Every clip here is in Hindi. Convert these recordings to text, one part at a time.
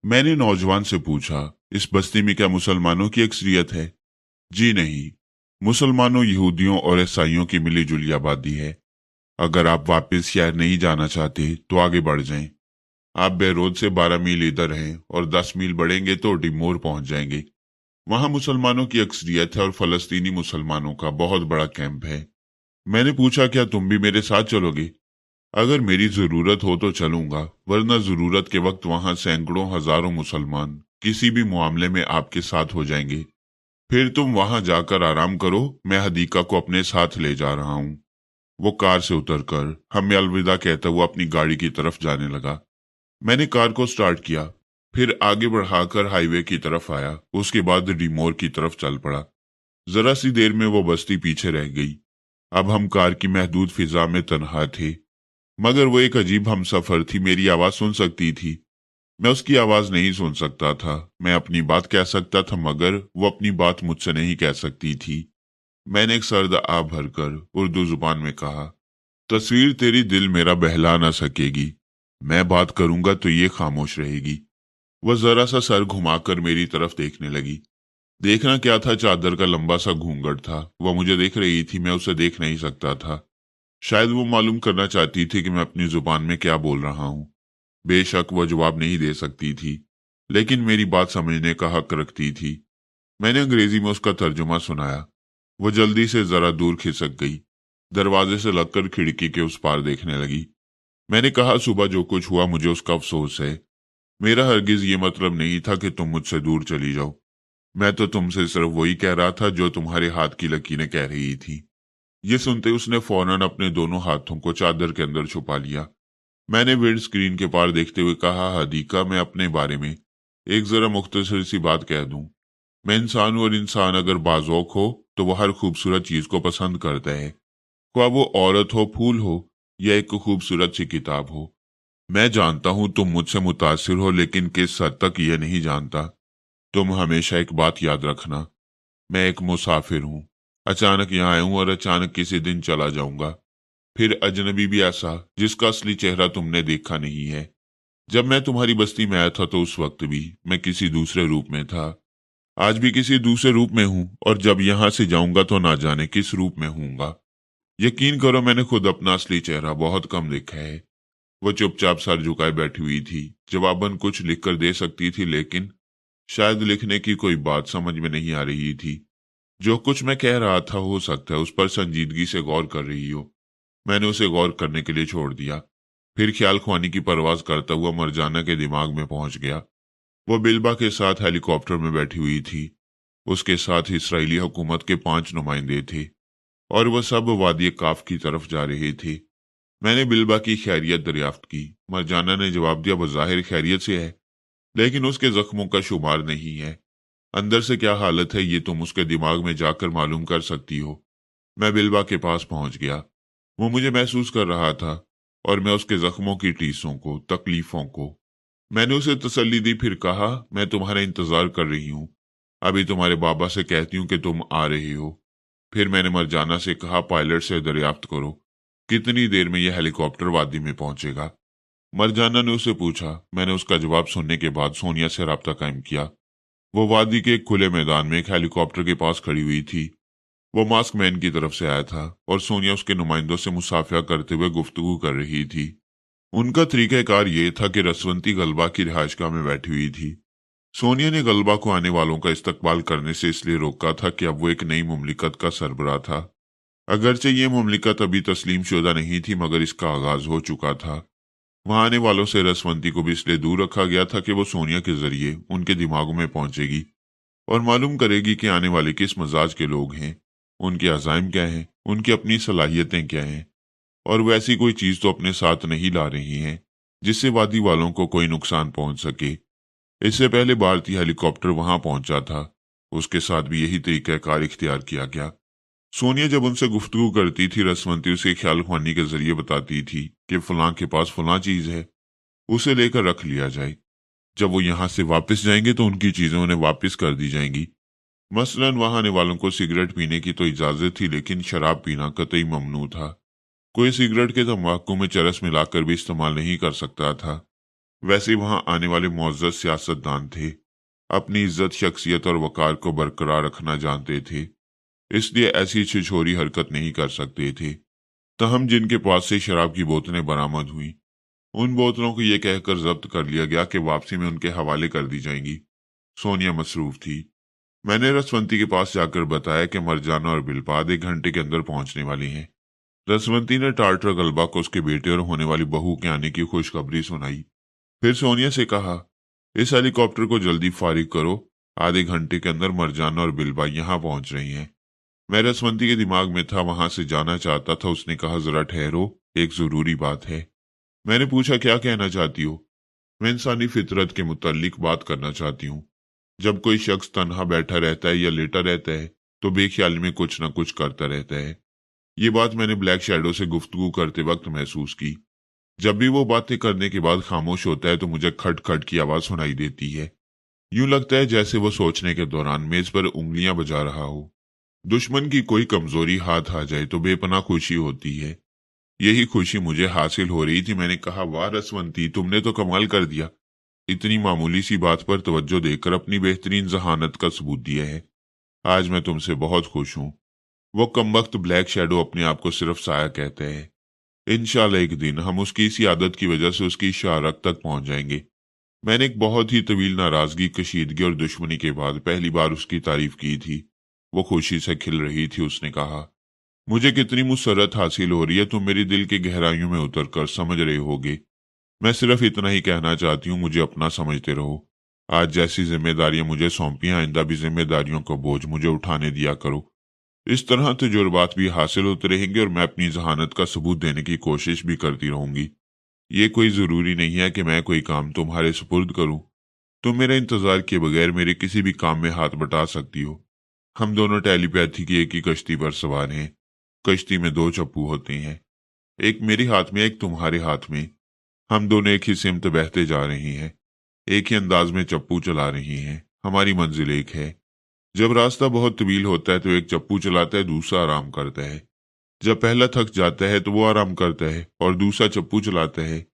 मैंने नौजवान से पूछा, इस बस्ती में क्या मुसलमानों की अक्सरियत है? जी नहीं, मुसलमानों, यहूदियों और ईसाइयों की मिली जुली आबादी है। अगर आप वापस शहर नहीं जाना चाहते तो आगे बढ़ जाएं। आप बेरोड से 12 मील इधर हैं और 10 मील बढ़ेंगे तो डिमोर पहुंच जाएंगे। वहां मुसलमानों की अक्सरियत है और फलस्तीनी मुसलमानों का बहुत बड़ा कैंप है। मैंने पूछा, क्या तुम भी मेरे साथ चलोगे? अगर मेरी जरूरत हो तो चलूंगा, वरना जरूरत के वक्त वहां सैकड़ों हजारों मुसलमान किसी भी मामले में आपके साथ हो जाएंगे। फिर तुम वहां जाकर आराम करो, मैं हदीका को अपने साथ ले जा रहा हूं। वो कार से उतरकर हमें अलविदा कहता हुआ अपनी गाड़ी की तरफ जाने लगा। मैंने कार को स्टार्ट किया, फिर आगे बढ़ाकर हाईवे की तरफ आया, उसके बाद डिमोर की तरफ चल पड़ा। जरा सी देर में वो बस्ती पीछे रह गई। अब हम कार की महदूद फिजा में तन्हा थे, मगर वो एक अजीब हमसफर थी। मेरी आवाज सुन सकती थी, मैं उसकी आवाज नहीं सुन सकता था। मैं अपनी बात कह सकता था, मगर वो अपनी बात मुझसे नहीं कह सकती थी। मैंने एक सर्द आ भरकर उर्दू जुबान में कहा, तस्वीर तेरी दिल मेरा बहला ना सकेगी। मैं बात करूंगा तो ये खामोश रहेगी। वह जरा सा सर घुमाकर मेरी तरफ देखने लगी। देखना क्या था, चादर का लंबा सा घूंघट था। वह मुझे देख रही थी, मैं उसे देख नहीं सकता था। शायद वो मालूम करना चाहती थी कि मैं अपनी जुबान में क्या बोल रहा हूं। बेशक वह जवाब नहीं दे सकती थी, लेकिन मेरी बात समझने का हक रखती थी। मैंने अंग्रेजी में उसका तर्जुमा सुनाया। वो जल्दी से जरा दूर खिसक गई, दरवाजे से लगकर खिड़की के उस पार देखने लगी। मैंने कहा, सुबह जो कुछ हुआ मुझे उसका अफसोस है। मेरा हरगिज ये मतलब नहीं था कि तुम मुझसे दूर चली जाओ। मैं तो तुमसे सिर्फ वही कह रहा था जो तुम्हारे हाथ की लकीरें कह रही थी। ये सुनते उसने फौरन अपने दोनों हाथों को चादर के अंदर छुपा लिया। मैंने विंड स्क्रीन के पार देखते हुए कहा, हदीका, मैं अपने बारे में एक जरा मुख्तसर सी बात कह दूं। मैं इंसान हूं, और इंसान अगर बाज़ौक हो तो वह हर खूबसूरत चीज को पसंद करता है, ख्वाह वो औरत हो, फूल हो, या एक खूबसूरत सी किताब हो। मैं जानता हूं तुम मुझसे मुतासिर हो, लेकिन किस हद तक यह नहीं जानता। तुम हमेशा एक बात याद रखना, मैं एक मुसाफिर हूं। अचानक यहाँ आया हूं और अचानक किसी दिन चला जाऊंगा। फिर अजनबी भी ऐसा जिसका असली चेहरा तुमने देखा नहीं है। जब मैं तुम्हारी बस्ती में आया था तो उस वक्त भी मैं किसी दूसरे रूप में था। आज भी किसी दूसरे रूप में हूं, और जब यहां से जाऊंगा तो ना जाने किस रूप में हूंगा। यकीन करो, मैंने खुद अपना असली चेहरा बहुत कम देखा है। वो चुपचाप सर झुकाए बैठी हुई थी। जवाबन कुछ लिख कर दे सकती थी, लेकिन शायद लिखने की कोई बात समझ में नहीं आ रही थी। जो कुछ मैं कह रहा था हो सकता है उस पर संजीदगी से गौर कर रही हो। मैंने उसे गौर करने के लिए छोड़ दिया। फिर ख्याल ख्वानी की परवाज करता हुआ मरजाना के दिमाग में पहुंच गया। वो बिल्बा के साथ हेलीकॉप्टर में बैठी हुई थी। उसके साथ इसराइली हुकूमत के 5 नुमाइंदे थे, और वह सब वादी काफ की तरफ जा रहे थे। मैंने बिल्बा की खैरियत दरियाफ्त की। मरजाना ने जवाब दिया, बज़ाहिर खैरियत से है, लेकिन उसके जख्मों का शुमार नहीं है। अंदर से क्या हालत है ये तुम उसके दिमाग में जाकर मालूम कर सकती हो। मैं बिल्बा के पास पहुंच गया। वो मुझे महसूस कर रहा था, और मैं उसके जख्मों की टीसों को, तकलीफों को। मैंने उसे तसल्ली दी, फिर कहा, मैं तुम्हारा इंतजार कर रही हूं। अभी तुम्हारे बाबा से कहती हूँ कि तुम आ रहे हो। फिर मैंने मरजाना से कहा, पायलट से दरियाफ्त करो कितनी देर में यह हेलीकॉप्टर वादी में पहुंचेगा। मरजाना ने उसे पूछा। मैंने उसका जवाब सुनने के बाद सोनिया से राब्ता कायम किया। वो वादी के एक खुले मैदान में एक हेलीकॉप्टर के पास खड़ी हुई थी। वो मास्क मैन की तरफ से आया था, और सोनिया उसके नुमाइंदों से मुसाफिया करते हुए गुफ्तगू कर रही थी। उनका तरीक़ाकार ये था कि रसवंती गलबा की रिहाइशगाह में बैठी हुई थी। सोनिया ने गलबा को आने वालों का इस्तकबाल करने से इसलिए रोका था कि अब वो एक नई मुमलिकत का सरबराह था। अगरचे ये मुमलिकत अभी तस्लीम शुदा नहीं थी, मगर इसका आगाज हो चुका था। वहां आने वालों से रसवंती को भी इसलिए दूर रखा गया था कि वो सोनिया के जरिए उनके दिमागों में पहुंचेगी और मालूम करेगी कि आने वाले किस मजाज के लोग हैं, उनके अज़ाइम क्या हैं, उनकी अपनी सलाहियतें क्या हैं, और वैसी कोई चीज तो अपने साथ नहीं ला रही हैं जिससे वादी वालों को कोई नुकसान पहुंच सके। इससे पहले भारतीय हेलीकॉप्टर वहां पहुंचा था, उसके साथ भी यही तरीकाकार इख्तियार किया गया। सोनिया जब उनसे गुफ्तगू करती थी, रसवंती उसे ख्याल ख्वानी के जरिए बताती थी कि फलां के पास फलां चीज है, उसे लेकर रख लिया जाए। जब वो यहां से वापस जाएंगे तो उनकी चीजें उन्हें वापस कर दी जाएंगी। मसलन वहां आने वालों को सिगरेट पीने की तो इजाजत थी, लेकिन शराब पीना कतई ममनू था। कोई सिगरेट के तंबाकू में चरस मिलाकर भी इस्तेमाल नहीं कर सकता था। वैसे वहां आने वाले मुअज़्ज़ज़ सियासतदान थे, अपनी इज्जत, शख्सियत और वकार को बरकरार रखना जानते थे, इसलिए ऐसी छिछोरी हरकत नहीं कर सकते थे। तहम जिनके पास से शराब की बोतलें बरामद हुई, उन बोतलों को यह कहकर जब्त कर लिया गया कि वापसी में उनके हवाले कर दी जाएंगी। सोनिया मसरूफ थी। मैंने रसवंती के पास जाकर बताया कि मरजाना और बिल्पा आधे घंटे के अंदर पहुंचने वाली हैं। रसवंती ने टार्टर गलबा को उसके बेटे और होने वाली बहू के आने की खुशखबरी सुनाई। फिर सोनिया से कहा, इस हेलीकॉप्टर को जल्दी फारिग करो, आधे घंटे के अंदर मरजाना और बिल्बा यहाँ पहुंच रही हैं। मैं रसवंती के दिमाग में था, वहां से जाना चाहता था। उसने कहा, जरा ठहरो, एक जरूरी बात है। मैंने पूछा, क्या कहना चाहती हो? मैं इंसानी फितरत के मुतालिक बात करना चाहती हूँ। जब कोई शख्स तन्हा बैठा रहता है या लेटा रहता है तो बेख्याली में कुछ न कुछ करता रहता है। ये बात मैंने ब्लैक शैडो से गुफ्तगू करते वक्त महसूस की। जब भी वो बातें करने के बाद खामोश होता है तो मुझे खट खट की आवाज सुनाई देती है। यूं लगता है जैसे वो सोचने के दौरान मेज पर उंगलियां बजा रहा हो। दुश्मन की कोई कमजोरी हाथ आ जाए तो बेपनाह खुशी होती है। यही खुशी मुझे हासिल हो रही थी। मैंने कहा, वाह रसवंती, तुमने तो कमाल कर दिया। इतनी मामूली सी बात पर तवज्जो देकर अपनी बेहतरीन जहानत का सबूत दिया है। आज मैं तुमसे बहुत खुश हूं। वो कमबख्त ब्लैक शैडो अपने आप को सिर्फ साया कहते हैं। इंशाल्लाह एक दिन हम उसकी इसी आदत की वजह से उसकी शाहरग तक पहुंच जाएंगे। मैंने एक बहुत ही तवील नाराजगी, कशीदगी और दुश्मनी के बाद पहली बार उसकी तारीफ की थी। वो खुशी से खिल रही थी। उसने कहा, मुझे कितनी मुसरत हासिल हो रही है, तुम मेरी दिल की गहराइयों में उतर कर समझ रहे होगे। मैं सिर्फ इतना ही कहना चाहती हूँ, मुझे अपना समझते रहो। आज जैसी जिम्मेदारियां मुझे सौंपी, आइंदा भी जिम्मेदारियों का बोझ मुझे उठाने दिया करो। इस तरह तजुर्बात भी हासिल होते रहेंगे और मैं अपनी जहानत का सबूत देने की कोशिश भी करती रहूंगी। ये कोई जरूरी नहीं है कि मैं कोई काम तुम्हारे सुपुर्द करूं। तुम मेरा इंतजार किए बगैर मेरे किसी भी काम में हाथ बटा सकती हो। हम दोनों टेलीपैथी की एक ही कश्ती पर सवार हैं। कश्ती में दो चप्पू होते हैं, एक मेरे हाथ में, एक तुम्हारे हाथ में। हम दोनों एक ही सिमत बहते जा रही हैं, एक ही अंदाज में चप्पू चला रही हैं। हमारी मंजिल एक है। जब रास्ता बहुत तवील होता है तो एक चप्पू चलाता है, दूसरा आराम करता है। जब पहला थक जाता है तो वो आराम करता है और दूसरा चप्पू चलाता है।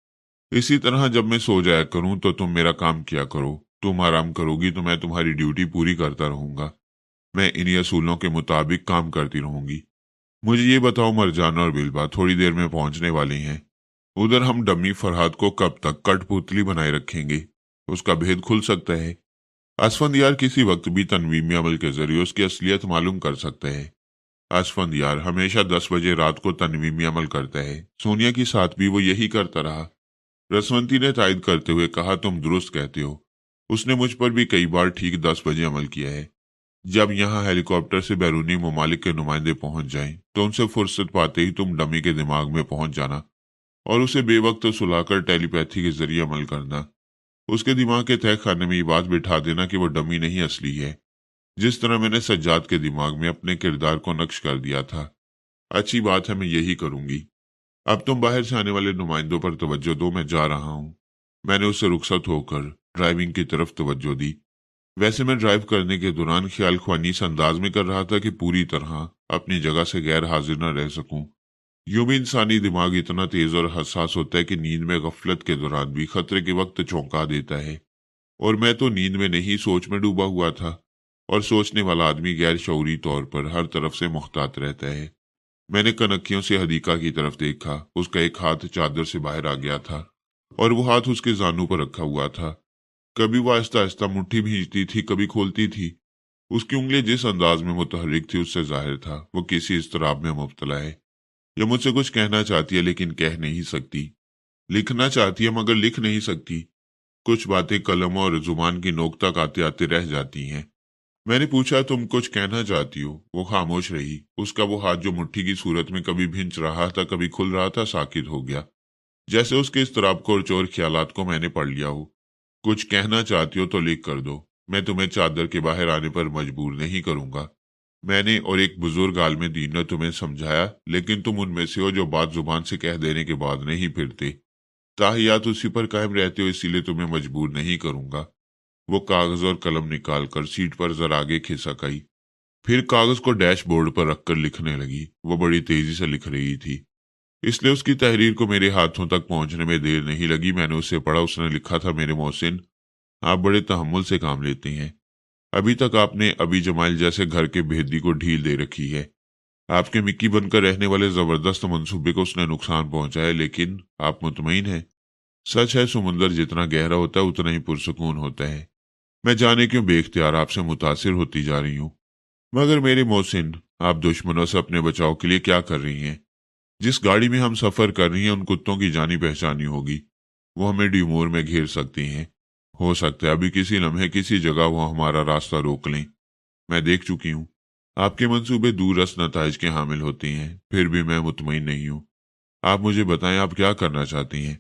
इसी तरह जब मैं सो जाया करूं तो तुम मेरा काम किया करो। तुम आराम करोगी तो मैं तुम्हारी ड्यूटी पूरी करता रहूंगा। मैं इन्हीं असूलों के मुताबिक काम करती रहूंगी। मुझे ये बताओ, मरजाना और बिल्बा थोड़ी देर में पहुंचने वाली हैं। उधर हम डम्मी फरहाद को कब तक कठपुतली बनाए रखेंगे? उसका भेद खुल सकता है। असफंदियार किसी वक्त भी तनवीमी अमल के जरिए उसकी असलियत मालूम कर सकता है। असफंदियार हमेशा 10 बजे रात को तनवीमी अमल करता है। सोनिया के साथ भी वो यही करता रहा। रसवंती ने तायद करते हुए कहा, तुम दुरुस्त कहते हो। उसने मुझ पर भी कई बार ठीक 10 बजे अमल किया है। जब यहाँ हेलीकॉप्टर से बैरूनी ममालिक के नुमाइंदे पहुंच जाएं तो उनसे फुर्सत पाते ही तुम डमी के दिमाग में पहुंच जाना और उसे बेवक्त सुलाकर टेलीपैथी के जरिए अमल करना। उसके दिमाग के तह खाने में ये बात बिठा देना कि वो डमी नहीं असली है, जिस तरह मैंने सज्जाद के दिमाग में अपने किरदार को नक्श कर दिया था। अच्छी बात है, मैं यही करूंगी। अब तुम बाहर से आने वाले नुमाइंदों पर तवज्जो दो, मैं जा रहा हूं। मैंने उससे रुखसत होकर ड्राइविंग की तरफ तवज्जो दी। वैसे मैं ड्राइव करने के दौरान ख्याल ख्वानी इस अंदाज में कर रहा था कि पूरी तरह अपनी जगह से गैर हाजिर न रह सकूं। यूं भी इंसानी दिमाग इतना तेज और हसास होता है कि नींद में गफलत के दौरान भी खतरे के वक्त चौंका देता है। और मैं तो नींद में नहीं, सोच में डूबा हुआ था। और सोचने वाला आदमी गैर शऊरी तौर पर हर तरफ से मुख्तात रहता है। मैंने कनखियों से हदीका की तरफ देखा। उसका एक हाथ चादर से बाहर आ गया था और वो हाथ उसके जानू पर रखा हुआ था। कभी वो आहिस्ता आहिस्ता मुट्ठी भींचती थी, कभी खोलती थी। उसकी उंगलियां जिस अंदाज में मुतहरिक थी उससे जाहिर था वो किसी इस्तराब में मुब्तला है। यह मुझसे कुछ कहना चाहती है लेकिन कह नहीं सकती। लिखना चाहती है मगर लिख नहीं सकती। कुछ बातें कलम और जुबान की नोक तक आते आते रह जाती हैं। मैंने पूछा, तुम कुछ कहना चाहती हो? वो खामोश रही। उसका वो हाथ जो मुट्ठी की सूरत में कभी भिंच रहा था कभी खुल रहा था, साकित हो गया, जैसे उसके इस्तराब को और चोर ख्यालात को मैंने पढ़ लिया हो। कुछ कहना चाहती हो तो लिख कर दो। मैं तुम्हें चादर के बाहर आने पर मजबूर नहीं करूंगा। मैंने और एक बुजुर्ग आलिम दीन ने तुम्हें समझाया, लेकिन तुम उनमें से हो जो बात जुबान से कह देने के बाद नहीं फिरते। ताहियात उसी पर कायम रहते हो, इसीलिए तुम्हें मजबूर नहीं करूंगा। वो कागज और कलम निकालकर सीट पर जरा आगे खिसक आई। फिर कागज को डैशबोर्ड पर रखकर लिखने लगी। वो बड़ी तेजी से लिख रही थी। इसलिए उसकी तहरीर को मेरे हाथों तक पहुंचने में देर नहीं लगी। मैंने उसे पढ़ा। उसने लिखा था, मेरे मोहसिन, आप बड़े तहम्मुल से काम लेती हैं। अभी तक आपने अबी जमाइल जैसे घर के भेदी को ढील दे रखी है। आपके मिक्की बनकर रहने वाले जबरदस्त मंसूबे को उसने नुकसान पहुंचाया, लेकिन आप मुतमईन हैं। सच है, समुंदर जितना गहरा होता है उतना ही पुरसकून होता है। मैं जाने क्यों बेख्तियार आपसे मुतासिर होती जा रही हूँ। मगर मेरे मोहसिन, आप दुश्मनों से अपने बचाव के लिए क्या कर रही हैं? जिस गाड़ी में हम सफर कर रही हैं उन कुत्तों की जानी पहचानी होगी। वो हमें ड्यूमोर में घेर सकती हैं। हो सकता है अभी किसी लम्हे किसी जगह वो हमारा रास्ता रोक लें। मैं देख चुकी हूँ। आपके मंसूबे दूररस नताइज के हामिल होती हैं, फिर भी मैं मुतमईन नहीं हूँ। आप मुझे बताएं, आप क्या करना चाहती हैं?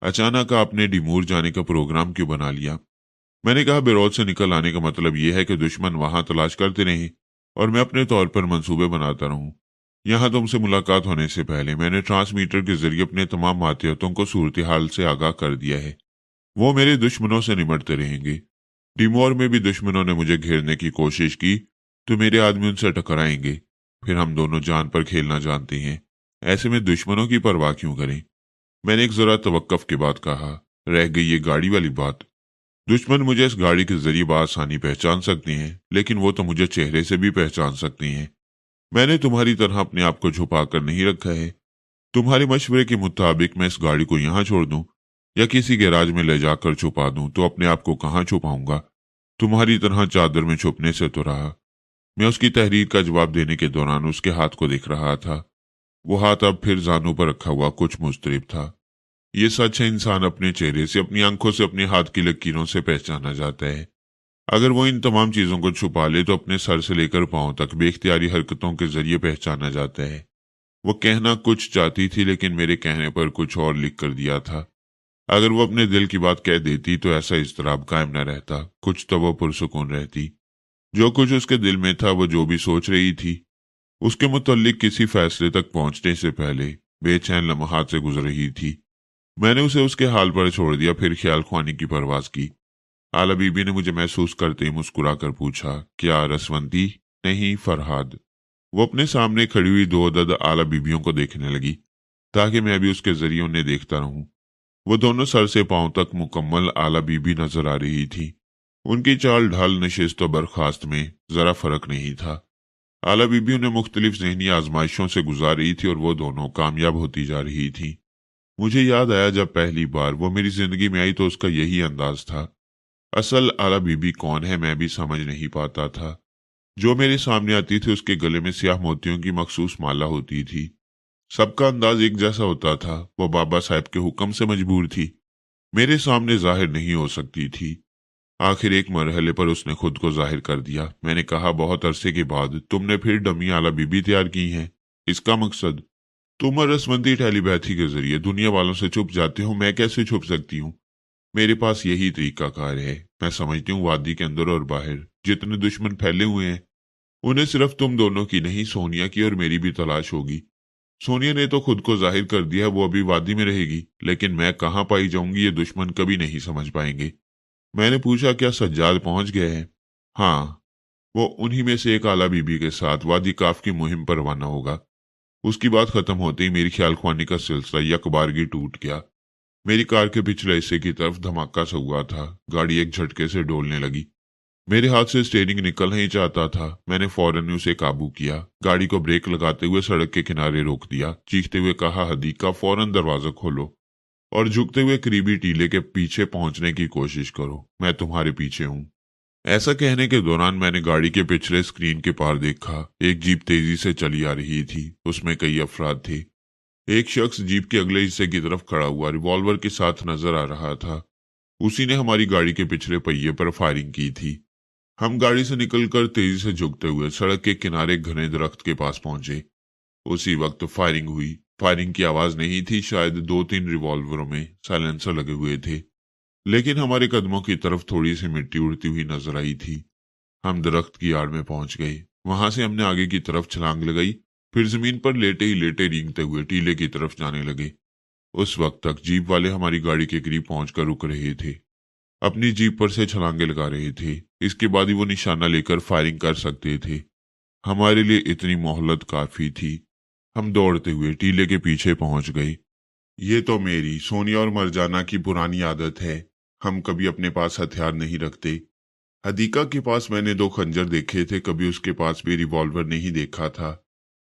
अचानक आपने डिमूर जाने का प्रोग्राम क्यों बना लिया? मैंने कहा, बेरोज से निकल आने का मतलब यह है कि दुश्मन वहां तलाश करते रहें और मैं अपने तौर पर मंसूबे बनाता रहूं। यहाँ तुमसे मुलाकात होने से पहले मैंने ट्रांसमीटर के जरिए अपने तमाम मातिहतों को सूरत हाल से आगाह कर दिया है। वो मेरे दुश्मनों से निमटते रहेंगे। डिमोर में भी दुश्मनों ने मुझे घेरने की कोशिश की तो मेरे आदमी उनसे टकराएंगे। फिर हम दोनों जान पर खेलना जानते हैं। ऐसे में दुश्मनों की परवाह क्यों करें? मैंने एक जरा तवक्कफ के बाद कहा, रह गई ये गाड़ी वाली बात। दुश्मन मुझे इस गाड़ी के जरिए बआसानी पहचान सकती हैं, लेकिन वो तो मुझे चेहरे से भी पहचान सकती हैं। मैंने तुम्हारी तरह अपने आप को छुपा कर नहीं रखा है। तुम्हारे मशवरे के मुताबिक मैं इस गाड़ी को यहाँ छोड़ दूं या किसी गैराज में ले जाकर छुपा दूं तो अपने आप को कहाँ छुपाऊंगा? तुम्हारी तरह चादर में छुपने से तो रहा। मैं उसकी तहरीर का जवाब देने के दौरान उसके हाथ को देख रहा था। वो हाथ अब फिर जानों पर रखा हुआ कुछ मुस्तरिब था। ये सच है, इंसान अपने चेहरे से, अपनी आंखों से, अपने हाथ की लकीरों से पहचाना जाता है। अगर वो इन तमाम चीजों को छुपा ले तो अपने सर से लेकर पांव तक बेख्तियारी हरकतों के जरिए पहचाना जाता है। वो कहना कुछ चाहती थी, लेकिन मेरे कहने पर कुछ और लिख कर दिया था। अगर वो अपने दिल की बात कह देती तो ऐसा इज़्तिराब कायम न रहता, कुछ तो वो पुरसुकून रहती। जो कुछ उसके दिल में था, वो जो भी सोच रही थी, उसके मुतल्लिक किसी फैसले तक पहुंचने से पहले बेचैन लम्हात से गुजर रही थी। मैंने उसे उसके हाल पर छोड़ दिया, फिर ख्याल ख्वानी की परवाज की। आला बीबी ने मुझे महसूस करते ही मुस्कुरा कर पूछा, क्या रसवंती? नहीं, फरहाद। वो अपने सामने खड़ी हुई दो अदद आला बीबियों को देखने लगी ताकि मैं भी उसके जरिए उन्हें देखता रहूं। वो दोनों सर से पांव तक मुकम्मल आला बीबी नजर आ रही थी। उनकी चाल ढाल, नशिस्त और बर्खास्त में जरा फर्क नहीं था। आला बीबी उन्हें मुख्तलिफ ज़हनी आजमाइशों से गुजार रही थी और वो दोनों कामयाब होती जा रही थी। मुझे याद आया, जब पहली बार वो मेरी जिंदगी में आई तो उसका यही अंदाज था। असल आला बीबी कौन है मैं भी समझ नहीं पाता था। जो मेरे सामने आती थी उसके गले में स्याह मोतियों की मखसूस माला होती थी। सबका अंदाज एक जैसा होता था। वो बाबा साहब के हुक्म से मजबूर थी, मेरे सामने जाहिर नहीं हो सकती थी। आखिर एक मरहले पर उसने खुद को जाहिर कर दिया। मैंने कहा, बहुत अरसे के बाद तुमने फिर डमी आला बीबी तैयार की है। इसका मकसद? तुम रसमंदी टेलीपैथी के जरिए दुनिया वालों से छुप जाते हो, मैं कैसे छुप सकती हूँ? मेरे पास यही तरीकाकार है। मैं समझती हूँ वादी के अंदर और बाहर जितने दुश्मन फैले हुए हैं, उन्हें सिर्फ तुम दोनों की नहीं, सोनिया की और मेरी भी तलाश होगी। सोनिया ने तो खुद को जाहिर कर दिया, वो अभी वादी में रहेगी, लेकिन मैं कहाँ पाई जाऊंगी ये दुश्मन कभी नहीं समझ पाएंगे। मैंने पूछा, क्या सज्जाद पहुंच गए हैं? हाँ, वो उन्हीं में से एक आला बीबी के साथ वादी काफ की मुहिम पर रवाना होगा। उसकी बात खत्म होते ही मेरी ख्याल ख्वानी का सिलसिला यकबारगी टूट गया। मेरी कार के पिछले हिस्से की तरफ धमाका सा हुआ था। गाड़ी एक झटके से डोलने लगी। मेरे हाथ से स्टीयरिंग निकल नहीं चाहता था। मैंने फौरन उसे काबू किया, गाड़ी को ब्रेक लगाते हुए सड़क के किनारे रोक दिया, चीखते हुए कहा, हदीका, फौरन दरवाजा खोलो और झुकते हुए करीबी टीले के पीछे पहुंचने की कोशिश करो। मैं तुम्हारे पीछे हूं। ऐसा कहने के दौरान मैंने गाड़ी के पिछले स्क्रीन के पार देखा। एक जीप तेजी से चली आ रही थी। उसमें कई अफराद थे। एक शख्स जीप के अगले हिस्से की तरफ खड़ा हुआ रिवॉल्वर के साथ नजर आ रहा था। उसी ने हमारी गाड़ी के पिछले पहिए पर फायरिंग की थी। हम गाड़ी से निकलकर तेजी से झुकते हुए सड़क के किनारे घने दरख्त के पास पहुंचे। उसी वक्त फायरिंग हुई। फायरिंग की आवाज नहीं थी, शायद 2-3 रिवॉल्वरों में साइलेंसर लगे हुए थे, लेकिन हमारे कदमों की तरफ थोड़ी सी मिट्टी उड़ती हुई नजर आई थी। हम दरख्त की आड़ में पहुंच गए। वहां से हमने आगे की तरफ छलांग लगाई, फिर जमीन पर लेटे ही लेटे रेंगते हुए टीले की तरफ जाने लगे। उस वक्त तक जीप वाले हमारी गाड़ी के करीब पहुंचकर रुक रहे थे, अपनी जीप पर से छलांगे लगा रहे थे। इसके बाद ही वो निशाना लेकर फायरिंग कर सकते थे। हमारे लिए इतनी मोहलत काफी थी। हम दौड़ते हुए टीले के पीछे पहुंच गए। ये तो मेरी, सोनिया और मरजाना की पुरानी आदत है। हम कभी अपने पास हथियार नहीं रखते। हदीका के पास मैंने 2 खंजर देखे थे, कभी उसके पास भी रिवॉल्वर नहीं देखा था।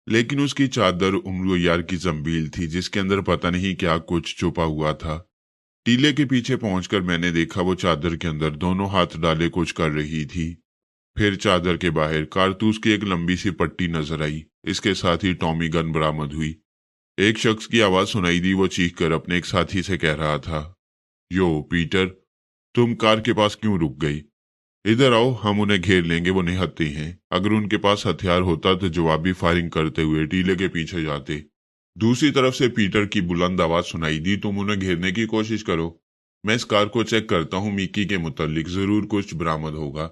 लेकिन उसकी चादर उम्र यार की जंबील थी, जिसके अंदर पता नहीं क्या कुछ छुपा हुआ था। टीले के पीछे पहुंचकर मैंने देखा वो चादर के अंदर दोनों हाथ डाले कुछ कर रही थी। फिर चादर के बाहर कारतूस की एक लंबी सी पट्टी नजर आई। इसके साथ ही टॉमी गन बरामद हुई। एक शख्स की आवाज सुनाई दी। वो चीख कर अपने एक साथी से कह रहा था, यो पीटर, तुम कार के पास क्यों रुक गई? इधर आओ, हम उन्हें घेर लेंगे, वो निहत्थे हैं। अगर उनके पास हथियार होता तो जवाबी फायरिंग करते हुए टीले के पीछे जाते। दूसरी तरफ से पीटर की बुलंद आवाज सुनाई दी, तुम उन्हें घेरने की कोशिश करो, मैं इस कार को चेक करता हूं, मिकी के मुतालिक जरूर कुछ बरामद होगा।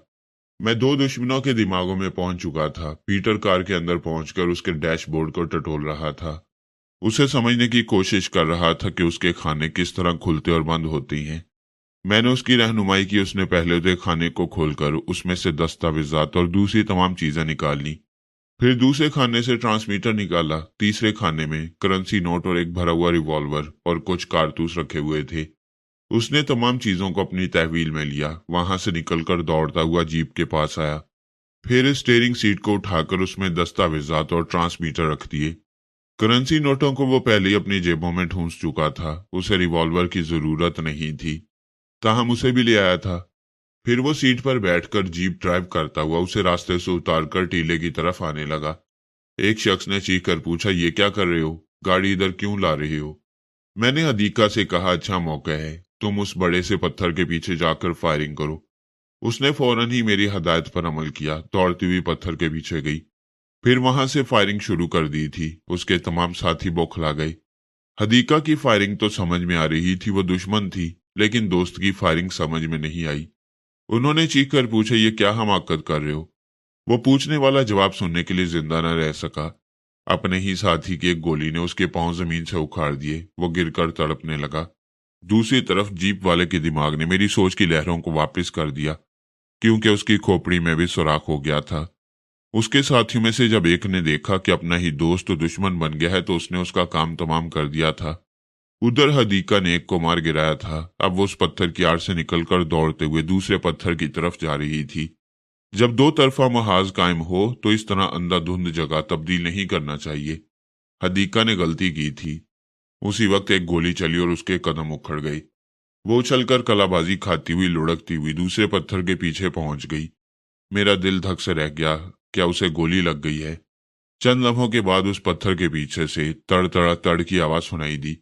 मैं 2 दुश्मनों के दिमागों में पहुंच चुका था। पीटर कार के अंदर पहुंचकर उसके डैशबोर्ड को टटोल रहा था। उसे समझने की कोशिश कर रहा था कि उसके खाने किस तरह खुलते और बंद होते हैं। मैंने उसकी रहनुमाई की। उसने पहले तो खाने को खोलकर उसमें से दस्तावेजात और दूसरी तमाम चीजें निकाल ली। फिर दूसरे खाने से ट्रांसमीटर निकाला। तीसरे खाने में करेंसी नोट और एक भरा हुआ रिवॉल्वर और कुछ कारतूस रखे हुए थे। उसने तमाम चीजों को अपनी तहवील में लिया। वहां से निकलकर दौड़ता हुआ जीप के पास आया। फिर स्टीयरिंग सीट को उठाकर उसमें दस्तावेजात और ट्रांसमीटर रख दिए। करेंसी नोटों को वो पहले ही अपनी जेबों में ठूंस चुका था। उसे रिवॉल्वर की जरूरत नहीं थी, ताहम उसे भी ले आया था। फिर वो सीट पर बैठकर जीप ड्राइव करता हुआ उसे रास्ते से उतारकर टीले की तरफ आने लगा। एक शख्स ने चीख कर पूछा, ये क्या कर रहे हो? गाड़ी इधर क्यों ला रहे हो? मैंने हदीका से कहा, अच्छा मौका है, तुम उस बड़े से पत्थर के पीछे जाकर फायरिंग करो। उसने फौरन ही मेरी हदायत पर अमल किया। दौड़ती हुई पत्थर के पीछे गई। फिर वहां से फायरिंग शुरू कर दी थी। उसके तमाम साथी बौखला गए। हदीका की फायरिंग तो समझ में आ रही थी, वो दुश्मन थी, लेकिन दोस्त की फायरिंग समझ में नहीं आई। उन्होंने चीख कर पूछा, ये क्या हमाकत कर रहे हो? वो पूछने वाला जवाब सुनने के लिए जिंदा न रह सका। अपने ही साथी की एक गोली ने उसके पांव जमीन से उखाड़ दिए। वो गिरकर तड़पने लगा। दूसरी तरफ जीप वाले के दिमाग ने मेरी सोच की लहरों को वापस कर दिया, क्योंकि उसकी खोपड़ी में भी सुराख हो गया था। उसके साथियों में से जब एक ने देखा कि अपना ही दोस्त तो दुश्मन बन गया है, तो उसने उसका काम तमाम कर दिया था। उधर हदीका ने एक को मार गिराया था। अब वो उस पत्थर की आड़ से निकलकर दौड़ते हुए दूसरे पत्थर की तरफ जा रही थी। जब 2 तरफा महाज कायम हो तो इस तरह अंधाधुंध जगह तब्दील नहीं करना चाहिए। हदीका ने गलती की थी। उसी वक्त एक गोली चली और उसके कदम उखड़ गए। वो उछलकर कलाबाजी खाती हुई लुढ़कती हुई दूसरे पत्थर के पीछे पहुंच गई। मेरा दिल धक से रह गया, क्या उसे गोली लग गई है? चंद लम्हों के बाद उस पत्थर के पीछे से तड़ तड़ा तड़ की आवाज सुनाई दी।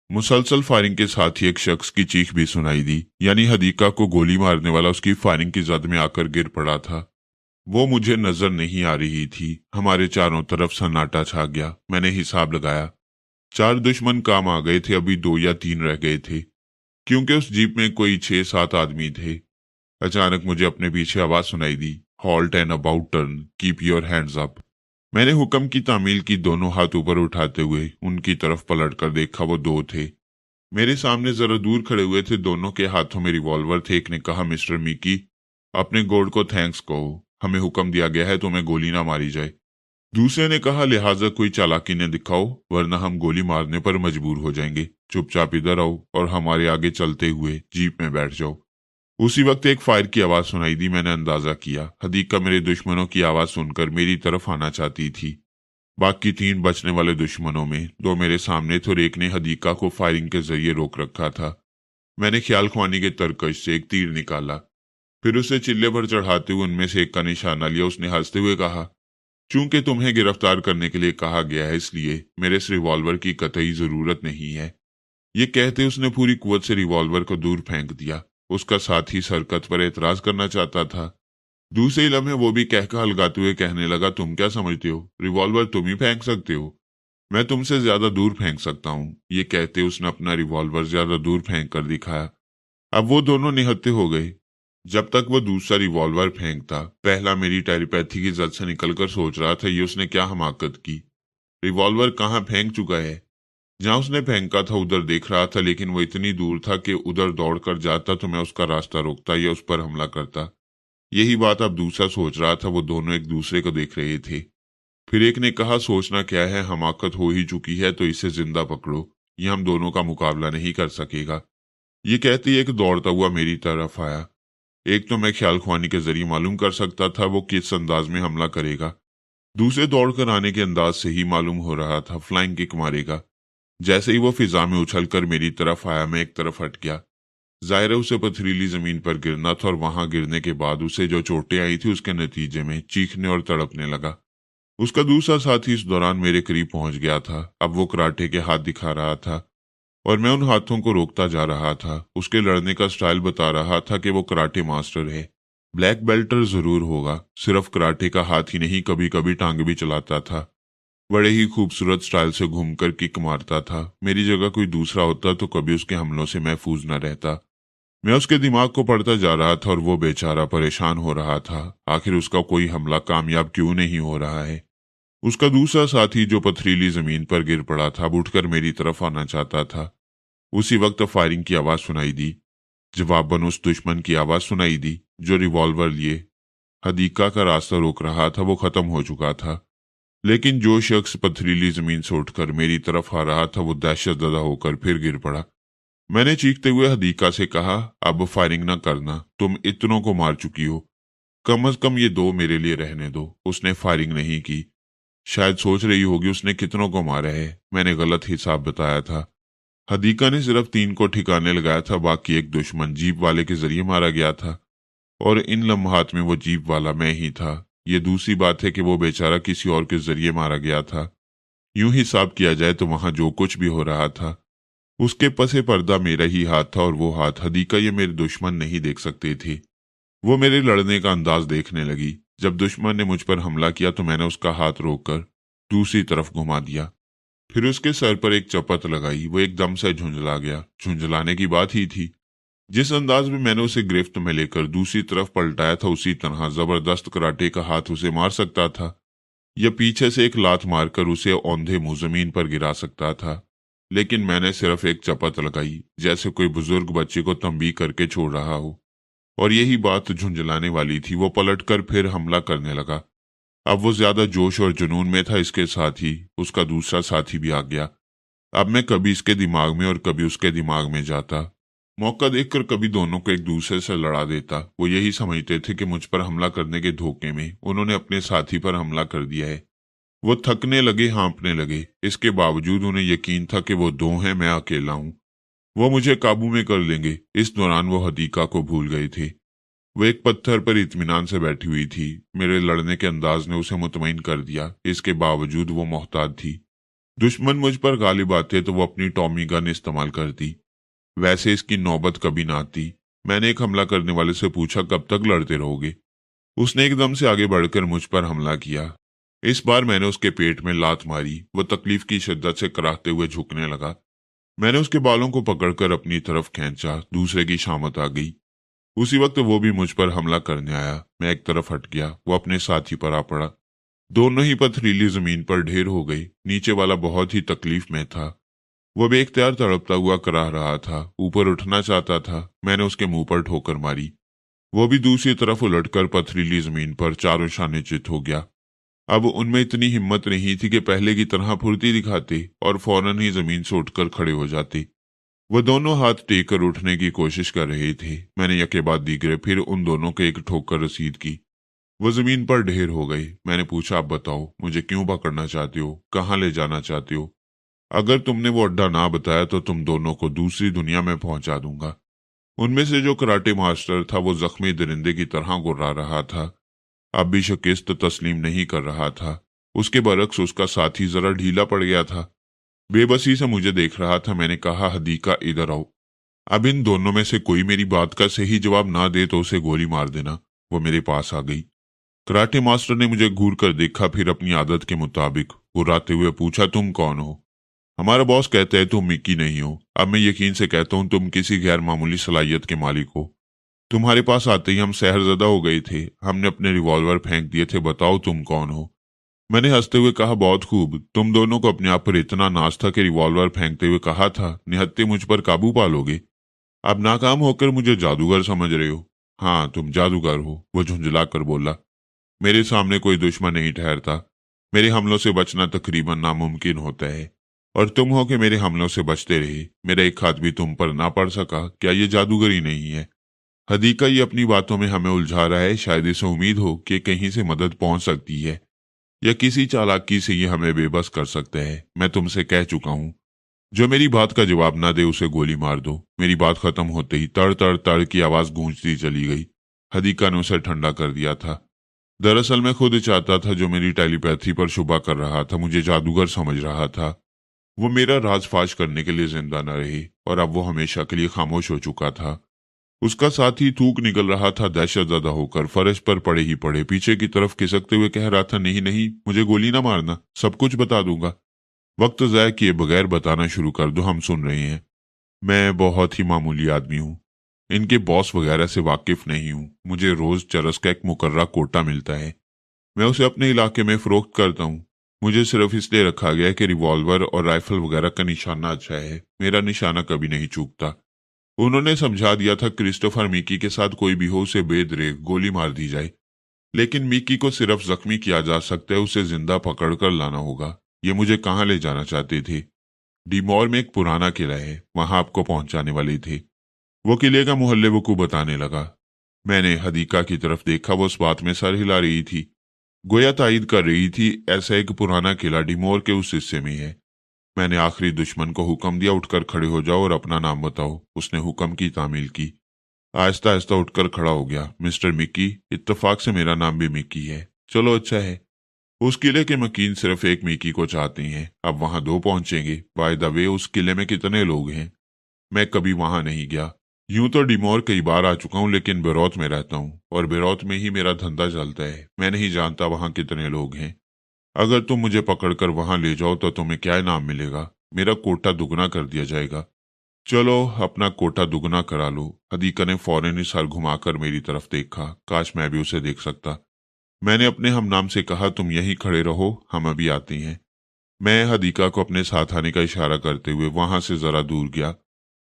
मुसलसल फायरिंग के साथ ही एक शख्स की चीख भी सुनाई दी, यानी हदीका को गोली मारने वाला उसकी फायरिंग की जद में आकर गिर पड़ा था। वो मुझे नजर नहीं आ रही थी। हमारे चारों तरफ सन्नाटा छा गया। मैंने हिसाब लगाया, 4 दुश्मन काम आ गए थे, अभी 2 या 3 रह गए थे, क्योंकि उस जीप में कोई 6-7 आदमी थे। अचानक मुझे अपने पीछे आवाज सुनाई दी, halt and about turn, keep your hands up. मैंने हुक्म की तामील की। दोनों हाथ ऊपर उठाते हुए उनकी तरफ पलटकर देखा। वो 2 थे, मेरे सामने जरा दूर खड़े हुए थे। दोनों के हाथों में रिवॉल्वर थे। एक ने कहा, मिस्टर मिकी, अपने गॉड को थैंक्स कहो, हमें हुक्म दिया गया है तुम्हें गोली ना मारी जाए। दूसरे ने कहा, लिहाजा कोई चालाकी न दिखाओ, वरना हम गोली मारने पर मजबूर हो जाएंगे। चुपचाप इधर आओ और हमारे आगे चलते हुए जीप में बैठ जाओ। उसी वक्त एक फायर की आवाज सुनाई दी। मैंने अंदाजा किया हदीका मेरे दुश्मनों की आवाज सुनकर मेरी तरफ आना चाहती थी। बाकी 3 बचने वाले दुश्मनों में 2 मेरे सामने थे और एक ने हदीका को फायरिंग के जरिए रोक रखा था। मैंने ख्याल ख्वानी के तरकश से एक तीर निकाला। फिर उसे चिल्ले पर चढ़ाते हुए उनमें से एक का निशाना लिया। उसने हंसते हुए कहा, चूंकि तुम्हें गिरफ्तार करने के लिए कहा गया है, इसलिए मेरे इस रिवॉल्वर की कतई जरूरत नहीं है। ये कहते उसने पूरी कुव्वत से रिवॉल्वर को दूर फेंक दिया। उसका साथी सरकत पर एतराज करना चाहता था। दूसरे लम्हे वो भी कहका हलगाते हुए कहने लगा, तुम क्या समझते हो, रिवॉल्वर तुम ही फेंक सकते हो, मैं तुमसे ज्यादा दूर फेंक सकता हूँ। ये कहते उसने अपना रिवॉल्वर ज्यादा दूर फेंक कर दिखाया। अब वो दोनों निहत्थे हो गए। जब तक वो दूसरा रिवॉल्वर फेंकता, पहला मेरी टेलीपैथी की जद से निकलकर सोच रहा था, ये उसने क्या हमाकत की, रिवॉल्वर कहाँ फेंक चुका है। जहां उसने फेंका था उधर देख रहा था, लेकिन वो इतनी दूर था कि उधर दौड़कर जाता तो मैं उसका रास्ता रोकता या उस पर हमला करता। यही बात अब दूसरा सोच रहा था। वो दोनों एक दूसरे को देख रहे थे। फिर एक ने कहा, सोचना क्या है, हमाकत हो ही चुकी है तो इसे जिंदा पकड़ो, ये हम दोनों का मुकाबला नहीं कर सकेगा। ये कहती एक दौड़ता हुआ मेरी तरफ आया। एक तो मैं ख्याल ख्वानी के जरिए मालूम कर सकता था वो किस अंदाज में हमला करेगा, दूसरे दौड़कर आने के अंदाज से ही मालूम हो रहा था फ्लाइंग किक मारेगा। जैसे ही वो फिजा में उछलकर मेरी तरफ आया, मैं एक तरफ हट गया। जाहिर है उसे पथरीली जमीन पर गिरना था और वहां गिरने के बाद उसे जो चोटें आई थी उसके नतीजे में चीखने और तड़पने लगा। उसका दूसरा साथी इस दौरान मेरे करीब पहुंच गया था। अब वो कराटे के हाथ दिखा रहा था और मैं उन हाथों को रोकता जा रहा था। उसके लड़ने का स्टाइल बता रहा था कि वो कराटे मास्टर है, ब्लैक बेल्टर जरूर होगा। सिर्फ कराटे का हाथ ही नहीं, कभी कभी टांग भी चलाता था। बड़े ही खूबसूरत स्टाइल से घूमकर किक मारता था। मेरी जगह कोई दूसरा होता तो कभी उसके हमलों से महफूज न रहता। मैं उसके दिमाग को पढ़ता जा रहा था और वो बेचारा परेशान हो रहा था। आखिर उसका कोई हमला कामयाब क्यों नहीं हो रहा है। उसका दूसरा साथी जो पथरीली जमीन पर गिर पड़ा था, अब उठकर मेरी तरफ आना चाहता था। उसी वक्त फायरिंग की आवाज सुनाई दी। जवाबन उस दुश्मन की आवाज सुनाई दी जो रिवॉल्वर लिए हदीका का रास्ता रोक रहा था। वो खत्म हो चुका था, लेकिन जो शख्स पथरीली जमीन से उठकर मेरी तरफ आ रहा था वो दहशतज़दा होकर फिर गिर पड़ा। मैंने चीखते हुए हदीका से कहा, अब फायरिंग न करना, तुम इतनों को मार चुकी हो, कम अज कम ये दो मेरे लिए रहने दो। उसने फायरिंग नहीं की। शायद सोच रही होगी उसने कितनों को मारा है। मैंने गलत हिसाब बताया था। हदीका ने सिर्फ 3 को ठिकाने लगाया था, बाकी एक दुश्मन जीप वाले के जरिए मारा गया था और इन लम्हात में वो जीप वाला मैं ही था। ये दूसरी बात है कि वो बेचारा किसी और के जरिए मारा गया था। यूं हिसाब किया जाए तो वहां जो कुछ भी हो रहा था उसके पसे पर्दा मेरा ही हाथ था और वो हाथ हदीका ये मेरे दुश्मन नहीं देख सकते थे। वो मेरे लड़ने का अंदाज देखने लगी। जब दुश्मन ने मुझ पर हमला किया तो मैंने उसका हाथ रोककर दूसरी तरफ घुमा दिया। फिर उसके सर पर एक चपत लगाई। वो एकदम से झुंझला गया। झुंझलाने की बात ही थी। जिस अंदाज में मैंने उसे गिरफ्त में लेकर दूसरी तरफ पलटाया था उसी तरह जबरदस्त कराटे का हाथ उसे मार सकता था या पीछे से एक लात मारकर उसे औंधे मुंह जमीन पर गिरा सकता था। लेकिन मैंने सिर्फ एक चपत लगाई, जैसे कोई बुजुर्ग बच्चे को तंबीह करके छोड़ रहा हो, और यही बात झुंझलाने वाली थी। वो पलटकर फिर हमला करने लगा। अब वो ज्यादा जोश और जुनून में था, इसके साथ ही उसका दूसरा साथी भी आ गया। अब मैं कभी इसके दिमाग में और कभी उसके दिमाग में जाता। मौका देखकर कभी दोनों को एक दूसरे से लड़ा देता। वो यही समझते थे कि मुझ पर हमला करने के धोखे में उन्होंने अपने साथी पर हमला कर दिया है। वो थकने लगे, हाँफने लगे। इसके बावजूद उन्हें यकीन था कि वो दो हैं, मैं अकेला हूं, वो मुझे काबू में कर लेंगे। इस दौरान वो हदीका को भूल गए थे। वो एक पत्थर पर इत्मीनान से बैठी हुई थी। मेरे लड़ने के अंदाज ने उसे मुतमईन कर दिया। इसके बावजूद वो मोहताज थी। दुश्मन मुझ पर गालिब आते तो वो अपनी टॉमी गन इस्तेमाल करती। वैसे इसकी नौबत कभी ना आती। मैंने एक हमला करने वाले से पूछा, कब तक लड़ते रहोगे? उसने एकदम से आगे बढ़कर मुझ पर हमला किया। इस बार मैंने उसके पेट में लात मारी। वह तकलीफ की शिद्दत से कराहते हुए झुकने लगा। मैंने उसके बालों को पकड़कर अपनी तरफ खींचा। दूसरे की शामत आ गई। उसी वक्त वो भी मुझ पर हमला करने आया। मैं एक तरफ हट गया। वो अपने साथी पर आ पड़ा। दोनों ही पथरीली जमीन पर ढेर हो गई। नीचे वाला बहुत ही तकलीफ में था। वह बेख्तियार तड़पता हुआ कराह रहा था। ऊपर उठना चाहता था। मैंने उसके मुंह पर ठोकर मारी। वो भी दूसरी तरफ उलटकर पथरीली जमीन पर चारों शाने चित हो गया। अब उनमें इतनी हिम्मत नहीं थी कि पहले की तरह फुर्ती दिखाते और फौरन ही जमीन से उठकर खड़े हो जाते। वह दोनों हाथ टेक कर उठने की कोशिश कर रहे थे। मैंने यके बाद दीगरे फिर उन दोनों को एक ठोकर रसीद की। वो जमीन पर ढेर हो गए। मैंने पूछा, आप बताओ, मुझे क्यों पकड़ना चाहते हो? कहाँ ले जाना चाहते हो? अगर तुमने वो अड्डा ना बताया तो तुम दोनों को दूसरी दुनिया में पहुंचा दूंगा। उनमें से जो कराटे मास्टर था वो जख्मी दरिंदे की तरह गुर्रा रहा था। अब भी शिकस्त तस्लीम नहीं कर रहा था। उसके बरक्स उसका साथी जरा ढीला पड़ गया था। बेबसी से मुझे देख रहा था। मैंने कहा, हदीका इधर आओ। अब इन दोनों में से कोई मेरी बात का सही जवाब ना दे तो उसे गोली मार देना। वो मेरे पास आ गई। कराटे मास्टर ने मुझे घूर कर देखा, फिर अपनी आदत के मुताबिक गुर्राते हुए पूछा, तुम कौन हो? हमारा बॉस कहता है तुम मिक्की नहीं हो। अब मैं यकीन से कहता हूं तुम किसी गैर मामूली सलाहियत के मालिक हो। तुम्हारे पास आते ही हम सहरजदा हो गए थे। हमने अपने रिवॉल्वर फेंक दिए थे। बताओ तुम कौन हो? मैंने हंसते हुए कहा, बहुत खूब। तुम दोनों को अपने आप पर इतना नाज था कि रिवॉल्वर फेंकते हुए कहा था, निहत्ते मुझ पर काबू पालोगे। अब नाकाम होकर मुझे जादूगर समझ रहे हो? हाँ, तुम जादूगर हो, वो झुंझला कर बोला। मेरे सामने कोई दुश्मन नहीं ठहरता। मेरे हमलों से बचना तकरीबन नामुमकिन होता है, और तुम हो कि मेरे हमलों से बचते रहे। मेरा एक हाथ भी तुम पर ना पड़ सका। क्या ये जादूगरी नहीं है? हदीका ये अपनी बातों में हमें उलझा रहा है। शायद इसे उम्मीद हो कि कहीं से मदद पहुंच सकती है, या किसी चालाकी से ये हमें बेबस कर सकता है। मैं तुमसे कह चुका हूं, जो मेरी बात का जवाब ना दे उसे गोली मार दो। मेरी बात खत्म होते ही तड़ तड़ तड़ की आवाज गूंजती चली गई। हदीका ने उसे ठंडा कर दिया था। दरअसल मैं खुद चाहता था, जो मेरी टेलीपैथी पर शुबा कर रहा था, मुझे जादूगर समझ रहा था, वो मेरा राज फाश करने के लिए जिंदा न रहे, और अब वो हमेशा के लिए खामोश हो चुका था। उसका साथी थूक निकल रहा था, दहशत ज़दा होकर फर्श पर पड़े ही पड़े पीछे की तरफ खिसकते हुए कह रहा था, नहीं नहीं, मुझे गोली ना मारना, सब कुछ बता दूंगा। वक्त ज़ाय किए बगैर बताना शुरू कर दो, हम सुन रहे हैं। मैं बहुत ही मामूली आदमी हूँ, इनके बॉस वगैरह से वाकिफ नहीं हूँ। मुझे रोज चरस का एक मुकर्रा कोटा मिलता है, मैं उसे अपने इलाके में फरोख्त करता हूँ। मुझे सिर्फ इसलिए रखा गया है कि रिवॉल्वर और राइफल वगैरह का निशाना अच्छा है। मेरा निशाना कभी नहीं चूकता। उन्होंने समझा दिया था, क्रिस्टोफर मिकी के साथ कोई भी हो उसे बेदरेग गोली मार दी जाए। लेकिन मिकी को सिर्फ जख्मी किया जा सकता है, उसे जिंदा पकड़ कर लाना होगा। ये मुझे कहाँ ले जाना चाहते थे? डिमोर में एक पुराना किला है, वहां आपको पहुंचाने वाले थे। वो किले का मोहल्ले वकू बताने लगा। मैंने हदीका की तरफ देखा, वो उस बात में सर हिला रही थी, गोया तायद कर रही थी। ऐसा एक पुराना किला डिमोर के उस हिस्से में है। मैंने आखिरी दुश्मन को हुक्म दिया, उठकर खड़े हो जाओ और अपना नाम बताओ। उसने हुक्म की तामील की। आहिस्ता आहिस्ता उठकर खड़ा हो गया। मिस्टर मिक्की, इत्तेफाक से मेरा नाम भी मिक्की है। चलो अच्छा है। उस किले के मकीन सिर्फ एक मिक्की को चाहते हैं। अब वहां दो पहुंचेंगे। बाय द वे, उस किले में कितने लोग हैं? मैं कभी वहां नहीं गया। यूं तो डिमोर कई बार आ चुका हूं, लेकिन बेरौत में रहता हूं, और बेरौत में ही मेरा धंधा चलता है। मैं नहीं जानता वहां कितने लोग हैं। अगर तुम मुझे पकड़कर वहां ले जाओ तो तुम्हें क्या इनाम मिलेगा? मेरा कोटा दुगना कर दिया जाएगा। चलो अपना कोटा दुगना करा लो। हदीका ने फौरन ही सर घुमाकर मेरी तरफ देखा। काश मैं भी उसे देख सकता। मैंने अपने हमनाम से कहा, तुम यहीं खड़े रहो, हम अभी आते हैं। मैं हदीका को अपने साथ आने का इशारा करते हुए वहां से जरा दूर गया।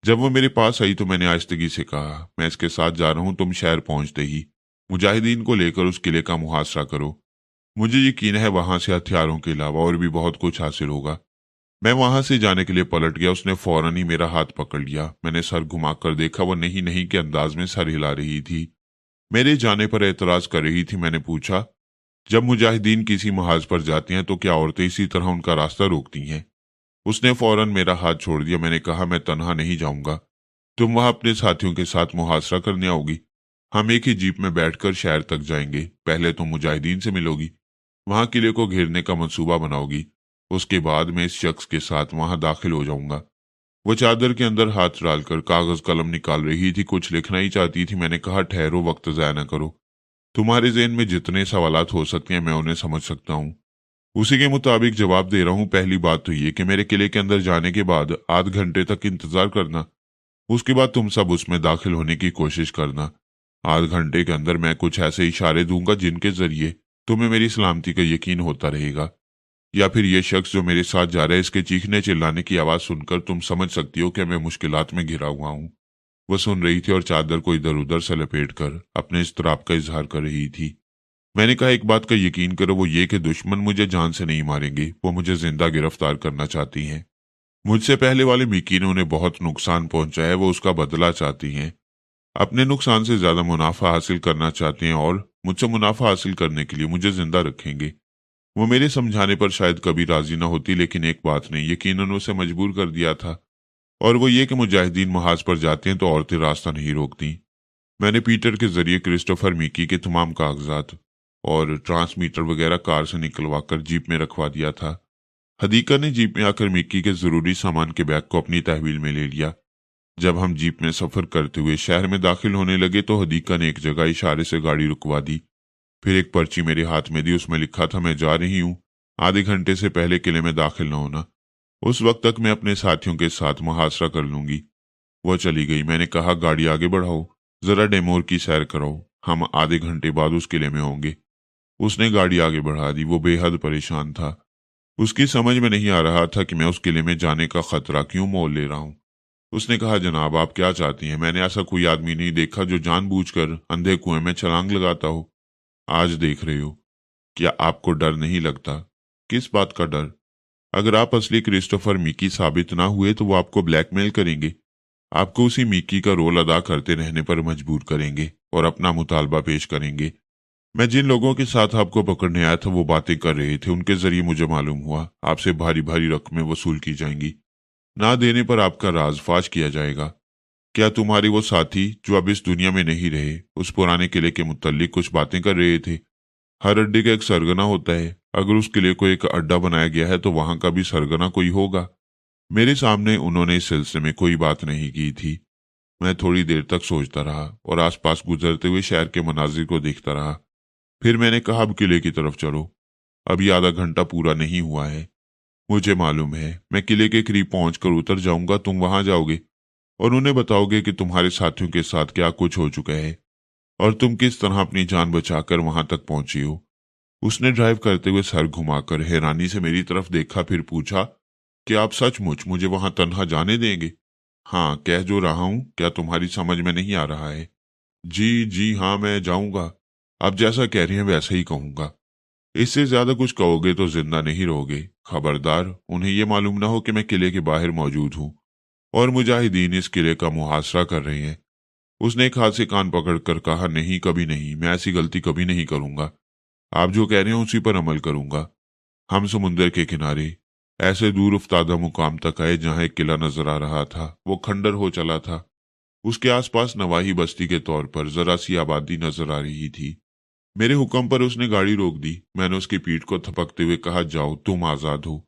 जब वो मेरे पास आई तो मैंने आहिस्तगी से कहा, मैं इसके साथ जा रहा हूं। तुम शहर पहुंचते ही मुजाहिदीन को लेकर उस किले का मुहासरा करो। मुझे यकीन है वहां से हथियारों के अलावा और भी बहुत कुछ हासिल होगा। मैं वहां से जाने के लिए पलट गया। उसने फौरन ही मेरा हाथ पकड़ लिया। मैंने सर घुमाकर देखा, वो नहीं नहीं के अंदाज में सर हिला रही थी। मेरे जाने पर एतराज कर रही थी। मैंने पूछा, जब मुजाहिदीन किसी महाज पर जाती हैं तो क्या औरतें इसी तरह उनका रास्ता रोकती हैं? उसने फौरन मेरा हाथ छोड़ दिया। मैंने कहा, मैं तन्हा नहीं जाऊंगा, तुम वहां अपने साथियों के साथ मुहासरा करने आओगी। हम एक ही जीप में बैठकर शहर तक जाएंगे। पहले तुम मुजाहिदीन से मिलोगी, वहां किले को घेरने का मंसूबा बनाओगी। उसके बाद मैं इस शख्स के साथ वहां दाखिल हो जाऊंगा। वो चादर के अंदर हाथ डालकर कागज कलम निकाल रही थी, कुछ लिखना ही चाहती थी। मैंने कहा, ठहरो, वक्त ज़ाया न करो। तुम्हारे ज़हन में जितने सवालात हो सकते हैं मैं उन्हें समझ सकता हूँ। उसी के मुताबिक जवाब दे रहा हूँ। पहली बात तो ये कि मेरे किले के अंदर जाने के बाद आध घंटे तक इंतजार करना। उसके बाद तुम सब उसमें दाखिल होने की कोशिश करना। आध घंटे के अंदर मैं कुछ ऐसे इशारे दूंगा जिनके जरिए तुम्हें मेरी सलामती का यकीन होता रहेगा। या फिर ये शख्स जो मेरे साथ जा रहा है, इसके चीखने चिल्लाने की आवाज सुनकर तुम समझ सकती हो कि मैं मुश्किलात में घिरा हुआ हूँ। वह सुन रही थी और चादर को इधर उधर से लपेटकर अपने इस्तराब का इजहार कर रही थी। मैंने कहा, एक बात का यकीन करो, वो ये कि दुश्मन मुझे जान से नहीं मारेंगे, वो मुझे जिंदा गिरफ्तार करना चाहती हैं। मुझसे पहले वाले मिकी ने उन्हें बहुत नुकसान पहुंचाया है, वो उसका बदला चाहती हैं। अपने नुकसान से ज्यादा मुनाफा हासिल करना चाहते हैं, और मुझसे मुनाफा हासिल करने के लिए मुझे जिंदा रखेंगे। वो मेरे समझाने पर शायद कभी राजी न होती, लेकिन एक बात ने यकीनन उसे मजबूर कर दिया था, और वो ये कि मुजाहिदीन महाज पर जाते हैं तो औरतें रास्ता नहीं रोकती। मैंने पीटर के जरिए क्रिस्टोफर मिकी के तमाम कागजात और ट्रांसमीटर वगैरह कार से निकलवा कर जीप में रखवा दिया था। हदीका ने जीप में आकर मिकी के जरूरी सामान के बैग को अपनी तहवील में ले लिया। जब हम जीप में सफर करते हुए शहर में दाखिल होने लगे तो हदीका ने एक जगह इशारे से गाड़ी रुकवा दी। फिर एक पर्ची मेरे हाथ में दी। उसमें लिखा था, मैं जा रही हूँ, आधे घंटे से पहले किले में दाखिल न होना। उस वक्त तक मैं अपने साथियों के साथ मुहासरा कर लूंगी। वह चली गई। मैंने कहा, गाड़ी आगे बढ़ाओ, जरा डेमोर की सैर कराओ, हम आधे घंटे बाद उस किले में होंगे। उसने गाड़ी आगे बढ़ा दी। वो बेहद परेशान था। उसकी समझ में नहीं आ रहा था कि मैं उस किले में जाने का खतरा क्यों मोल ले रहा हूँ। उसने कहा, जनाब आप क्या चाहती हैं? मैंने ऐसा कोई आदमी नहीं देखा जो जानबूझकर अंधे कुएं में छलांग लगाता हो। आज देख रहे हो, क्या आपको डर नहीं लगता? किस बात का डर? अगर आप असली क्रिस्टोफर मिकी साबित ना हुए तो वो आपको ब्लैकमेल करेंगे, आपको उसी मिकी का रोल अदा करते रहने पर मजबूर करेंगे और अपना मुतालबा पेश करेंगे। मैं जिन लोगों के साथ आपको पकड़ने आया था वो बातें कर रहे थे, उनके जरिए मुझे मालूम हुआ आपसे भारी भारी रकमें वसूल की जाएंगी, ना देने पर आपका राज फाश किया जाएगा। क्या तुम्हारे वो साथी जो अब इस दुनिया में नहीं रहे उस पुराने किले के मुत्तल्लिक कुछ बातें कर रहे थे? हर अड्डे का एक सरगना होता है, अगर उस किले को एक अड्डा बनाया गया है तो वहां का भी सरगना कोई होगा। मेरे सामने उन्होंने इस सिलसिले में कोई बात नहीं की थी। मैं थोड़ी देर तक सोचता रहा और आसपास गुजरते हुए शहर के मनाजिर को देखता रहा। फिर मैंने कहा, अब किले की तरफ चलो। अभी आधा घंटा पूरा नहीं हुआ है। मुझे मालूम है मैं किले के करीब पहुंचकर उतर जाऊंगा, तुम वहां जाओगे और उन्हें बताओगे कि तुम्हारे साथियों के साथ क्या कुछ हो चुका है और तुम किस तरह अपनी जान बचाकर वहां तक पहुंची हो। उसने ड्राइव करते हुए सर घुमाकर हैरानी से मेरी तरफ देखा, फिर पूछा कि आप सचमुच मुझे वहां तन्हा जाने देंगे? हाँ, कह जो रहा हूं, क्या तुम्हारी समझ में नहीं आ रहा है? जी जी हाँ, मैं जाऊंगा। आप जैसा कह रही हैं वैसा ही कहूंगा। इससे ज्यादा कुछ कहोगे तो जिंदा नहीं रहोगे। खबरदार, उन्हें यह मालूम ना हो कि मैं किले के बाहर मौजूद हूं और मुजाहिदीन इस किले का मुहासरा कर रहे हैं। उसने एक हाथ से कान पकड़कर कहा, नहीं, कभी नहीं, मैं ऐसी गलती कभी नहीं करूंगा। आप जो कह रहे हैं उसी पर अमल करूंगा। हम समुंदर के किनारे ऐसे दूर उफ्तादा मुकाम तक आए जहां एक किला नजर आ रहा था। वो खंडर हो चला था। उसके आसपास नवाही बस्ती के तौर पर जरा सी आबादी नजर आ रही थी। मेरे हुक्म पर उसने गाड़ी रोक दी। मैंने उसकी पीठ को थपकते हुए कहा, जाओ, तुम आजाद हो।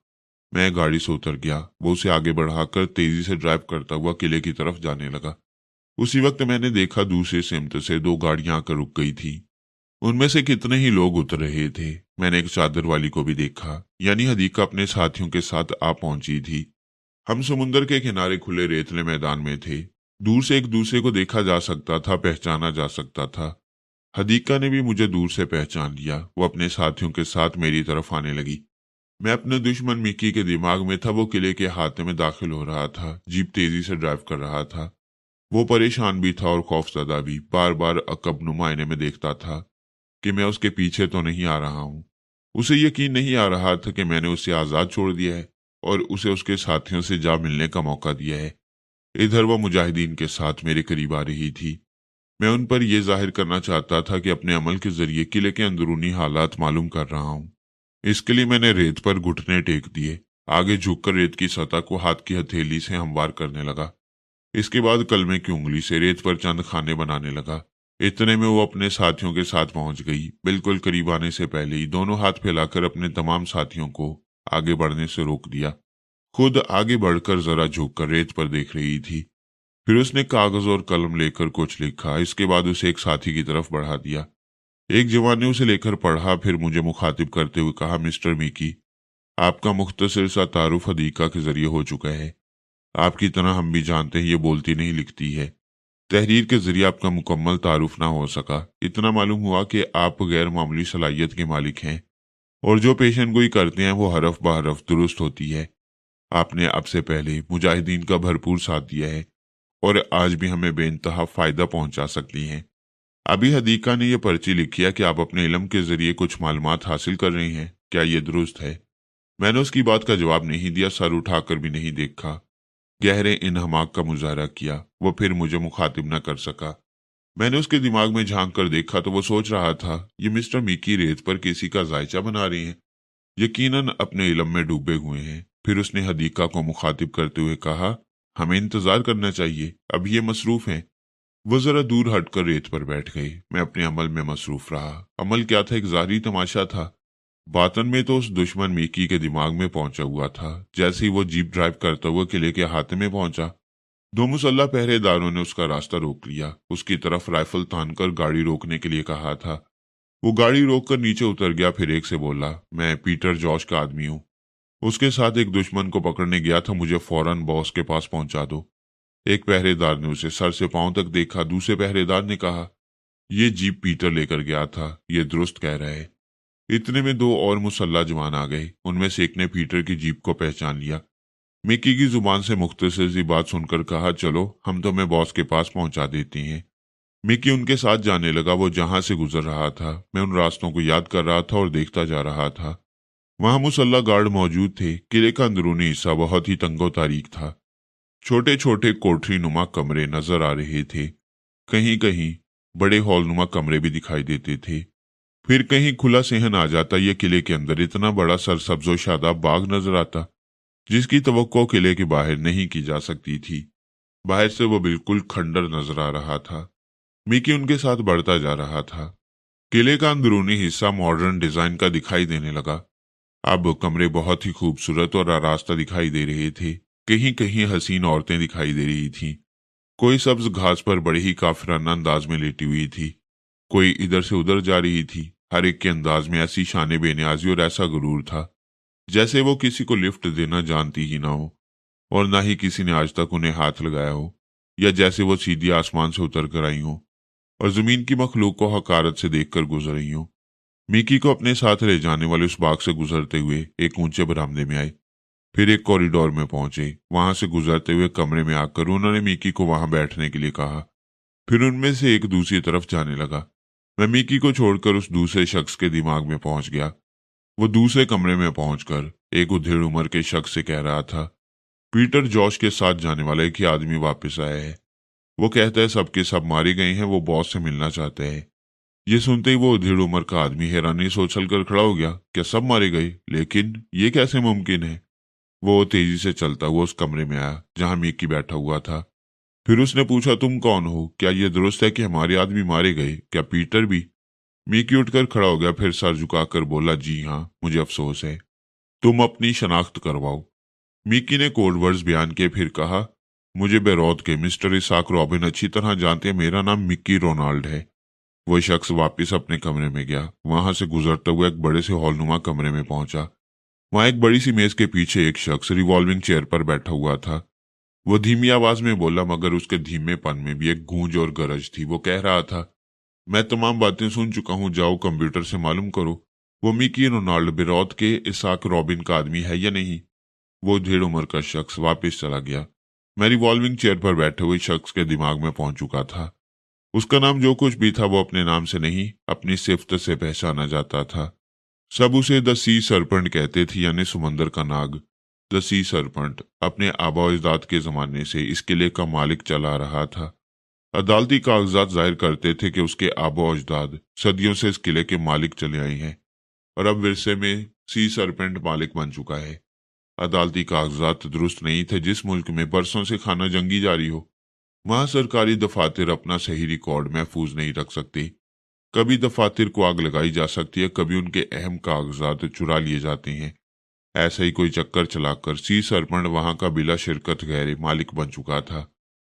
मैं गाड़ी से उतर गया। वो उसे आगे बढ़ाकर तेजी से ड्राइव करता हुआ किले की तरफ जाने लगा। उसी वक्त मैंने देखा दूसरे सिमत से दो गाड़ियां आकर रुक गई थी। उनमें से कितने ही लोग उतर रहे थे। मैंने एक चादर वाली को भी देखा, यानी हदीका अपने साथियों के साथ आ पहुंची थी। हम समुंदर के किनारे खुले रेतले मैदान में थे। दूर से एक दूसरे को देखा जा सकता था, पहचाना जा सकता था। हदीका ने भी मुझे दूर से पहचान लिया। वो अपने साथियों के साथ मेरी तरफ आने लगी। मैं अपने दुश्मन मिक्की के दिमाग में था। वो किले के हाथे में दाखिल हो रहा था। जीप तेजी से ड्राइव कर रहा था। वो परेशान भी था और खौफजदा भी। बार बार अकब नुमा आईने में देखता था कि मैं उसके पीछे तो नहीं आ रहा हूं। उसे यकीन नहीं आ रहा था कि मैंने उसे आजाद छोड़ दिया है और उसे उसके साथियों से जा मिलने का मौका दिया है। इधर वह मुजाहिदीन के साथ मेरे करीब आ रही थी। मैं उन पर यह जाहिर करना चाहता था कि अपने अमल के जरिए किले के अंदरूनी हालात मालूम कर रहा हूं। इसके लिए मैंने रेत पर घुटने टेक दिए। आगे झुककर रेत की सतह को हाथ की हथेली से हमवार करने लगा। इसके बाद कलमे की उंगली से रेत पर चंद खाने बनाने लगा। इतने में वो अपने साथियों के साथ पहुंच गई। बिल्कुल करीब आने से पहले ही दोनों हाथ फैलाकर अपने तमाम साथियों को आगे बढ़ने से रोक दिया। खुद आगे बढ़कर जरा झुककर रेत पर देख रही थी। फिर उसने कागज और कलम लेकर कुछ लिखा। इसके बाद उसे एक साथी की तरफ बढ़ा दिया। एक जवान ने उसे लेकर पढ़ा, फिर मुझे मुखातिब करते हुए कहा, मिस्टर मिकी, आपका मुख्तसर सा तारुफ हदीका के जरिए हो चुका है। आपकी तरह हम भी जानते हैं ये बोलती नहीं लिखती है। तहरीर के जरिए आपका मुकम्मल तारुफ ना हो सका। इतना मालूम हुआ कि आप गैर मामूली सलाहियत के मालिक हैं और जो पेशन गोई करते हैं वो हरफ बहरफ दुरुस्त होती है। आपने अब से पहले मुजाहिदीन का भरपूर साथ दिया है और आज भी हमें बेइंतहा फायदा पहुंचा सकती हैं। अभी हदीका ने यह पर्ची लिखी है कि आप अपने इल्म के जरिए कुछ मालूमात हासिल कर रही हैं। क्या ये दुरुस्त है? मैंने उसकी बात का जवाब नहीं दिया, सर उठाकर भी नहीं देखा। गहरे इन्हमाक का मुजाहरा किया। वो फिर मुझे मुखातिब न कर सका। मैंने उसके दिमाग में झांक कर देखा तो वो सोच रहा था, ये मिस्टर मिकी रेत पर किसी का जायचा बना रही हैं। यकीनन अपने इल्म में डूबे हुए हैं। फिर उसने हदीका को मुखातिब करते हुए कहा, हमें इंतजार करना चाहिए, अब ये मसरूफ हैं। वो जरा दूर हटकर रेत पर बैठ गए। मैं अपने अमल में मसरूफ रहा। अमल क्या था? एक जारी तमाशा था। बातन में तो उस दुश्मन मिकी के दिमाग में पहुंचा हुआ था। जैसे ही वो जीप ड्राइव करता हुआ किले के हाथे में पहुंचा, दो मुसल्ला पहरेदारों ने उसका रास्ता रोक लिया। उसकी तरफ राइफल तानकर गाड़ी रोकने के लिए कहा था। वो गाड़ी रोककर नीचे उतर गया। फिर एक से बोला, मैं पीटर जॉर्ज का आदमी हूँ। उसके साथ एक दुश्मन को पकड़ने गया था, मुझे फौरन बॉस के पास पहुंचा दो। एक पहरेदार ने उसे सर से पांव तक देखा। दूसरे पहरेदार ने कहा, ये जीप पीटर लेकर गया था, ये दुरुस्त कह रहा है। इतने में दो और मुसल्ला जवान आ गए। उनमें से एक ने पीटर की जीप को पहचान लिया। मिकी की जुबान से मुख्तसर सी बात सुनकर कहा, चलो हम तुम्हें बॉस के पास पहुंचा देती हैं। मिकी उनके साथ जाने लगा। वो जहां से गुजर रहा था मैं उन रास्तों को याद कर रहा था और देखता जा रहा था। वहां मुसल्ला गार्ड मौजूद थे। किले का अंदरूनी हिस्सा बहुत ही तंगो तारीख था। छोटे छोटे कोठरी नुमा कमरे नजर आ रहे थे। कहीं कहीं बड़े हॉल नुमा कमरे भी दिखाई देते थे। फिर कहीं खुला सेहन आ जाता या किले के अंदर इतना बड़ा सरसब्जो शादाब बाग नजर आता जिसकी तवक्को किले के बाहर नहीं की जा सकती थी। बाहर से वो बिल्कुल खंडर नजर आ रहा था। मिकी उनके साथ बढ़ता जा रहा था। किले का अंदरूनी हिस्सा मॉडर्न डिजाइन का दिखाई देने लगा। अब कमरे बहुत ही खूबसूरत और आरास्ता दिखाई दे रहे थे। कहीं कहीं हसीन औरतें दिखाई दे रही थीं। कोई सब्ज घास पर बड़े ही काफिराना अंदाज में लेटी हुई थी, कोई इधर से उधर जा रही थी। हर एक के अंदाज में ऐसी शान बेनियाजी और ऐसा गुरूर था जैसे वो किसी को लिफ्ट देना जानती ही ना हो और ना ही किसी ने आज तक उन्हें हाथ लगाया हो, या जैसे वो सीधी आसमान से उतर कर आई हो और जमीन की मखलूक को हकारत से देखकर गुजर रही हो। मिकी को अपने साथ ले जाने वाले उस बाग से गुजरते हुए एक ऊंचे बरामदे में आए, फिर एक कॉरिडोर में पहुंचे। वहां से गुजरते हुए कमरे में आकर उन्होंने मिकी को वहां बैठने के लिए कहा। फिर उनमें से एक दूसरी तरफ जाने लगा। मैं मिकी को छोड़कर उस दूसरे शख्स के दिमाग में पहुंच गया। वो दूसरे कमरे में पहुंचकर एक उधेड़ उम्र के शख्स से कह रहा था, पीटर जॉश के साथ जाने वाला एक ही आदमी वापस आया है। वो कहता है सबके सब मारे गए हैं, वो बॉस से मिलना चाहते हैं। ये सुनते ही वो उधेड़ उम्र का आदमी हैरानी से उछलकर खड़ा हो गया। क्या सब मारे गए? लेकिन ये कैसे मुमकिन है? वो तेजी से चलता हुआ उस कमरे में आया जहां मिकी बैठा हुआ था। फिर उसने पूछा, तुम कौन हो? क्या ये दुरुस्त है कि हमारे आदमी मारे गए? क्या पीटर भी? मिकी उठकर खड़ा हो गया, फिर सर झुकाकर बोला, जी हाँ, मुझे अफसोस है। तुम अपनी शनाख्त करवाओ। मिकी ने कोड वर्ड्स बयान किए, फिर कहा, मुझे बेरौत के मिस्टर इसाक रॉबिन अच्छी तरह जानते हैं। मेरा नाम मिकी रोनाल्ड है। वो शख्स वापस अपने कमरे में गया। वहां से गुजरता हुआ एक बड़े से हॉलनुमा कमरे में पहुंचा। वहां एक बड़ी सी मेज के पीछे एक शख्स रिवॉल्विंग चेयर पर बैठा हुआ था। वो धीमी आवाज में बोला, मगर उसके धीमेपन में भी एक गूंज और गरज थी। वो कह रहा था, मैं तमाम बातें सुन चुका हूं, जाओ कंप्यूटर से मालूम करो वो मिकी रोनाल्ड बेरौत के इसाक रॉबिन का आदमी है या नहीं। वो डेढ़ उम्र का शख्स वापस चला गया। मैं रिवॉल्विंग चेयर पर बैठे हुए शख्स के दिमाग में पहुंच चुका था। उसका नाम जो कुछ भी था वो अपने नाम से नहीं, अपनी सिफ्त से पहचाना जाता था। सब उसे द सी सरपेंट कहते थे, यानी समंदर का नाग। द सी सरपेंट अपने आबा अजदाद के जमाने से इस किले का मालिक चला रहा था। अदालती कागजात जाहिर करते थे कि उसके आबा अजदाद सदियों से इस किले के मालिक चले आए हैं और अब विरसे में सी सरपेंट मालिक बन चुका है। अदालती कागजात दुरुस्त नहीं थे। जिस मुल्क में बरसों से खाना जंगी जारी हो, वहां सरकारी दफातर अपना सही रिकॉर्ड महफूज नहीं रख सकते। कभी दफातर को आग लगाई जा सकती है, कभी उनके अहम कागजात चुरा लिए जाते हैं। ऐसा ही कोई चक्कर चलाकर सी सरपंच वहां का बिला शिरकत गहरे मालिक बन चुका था।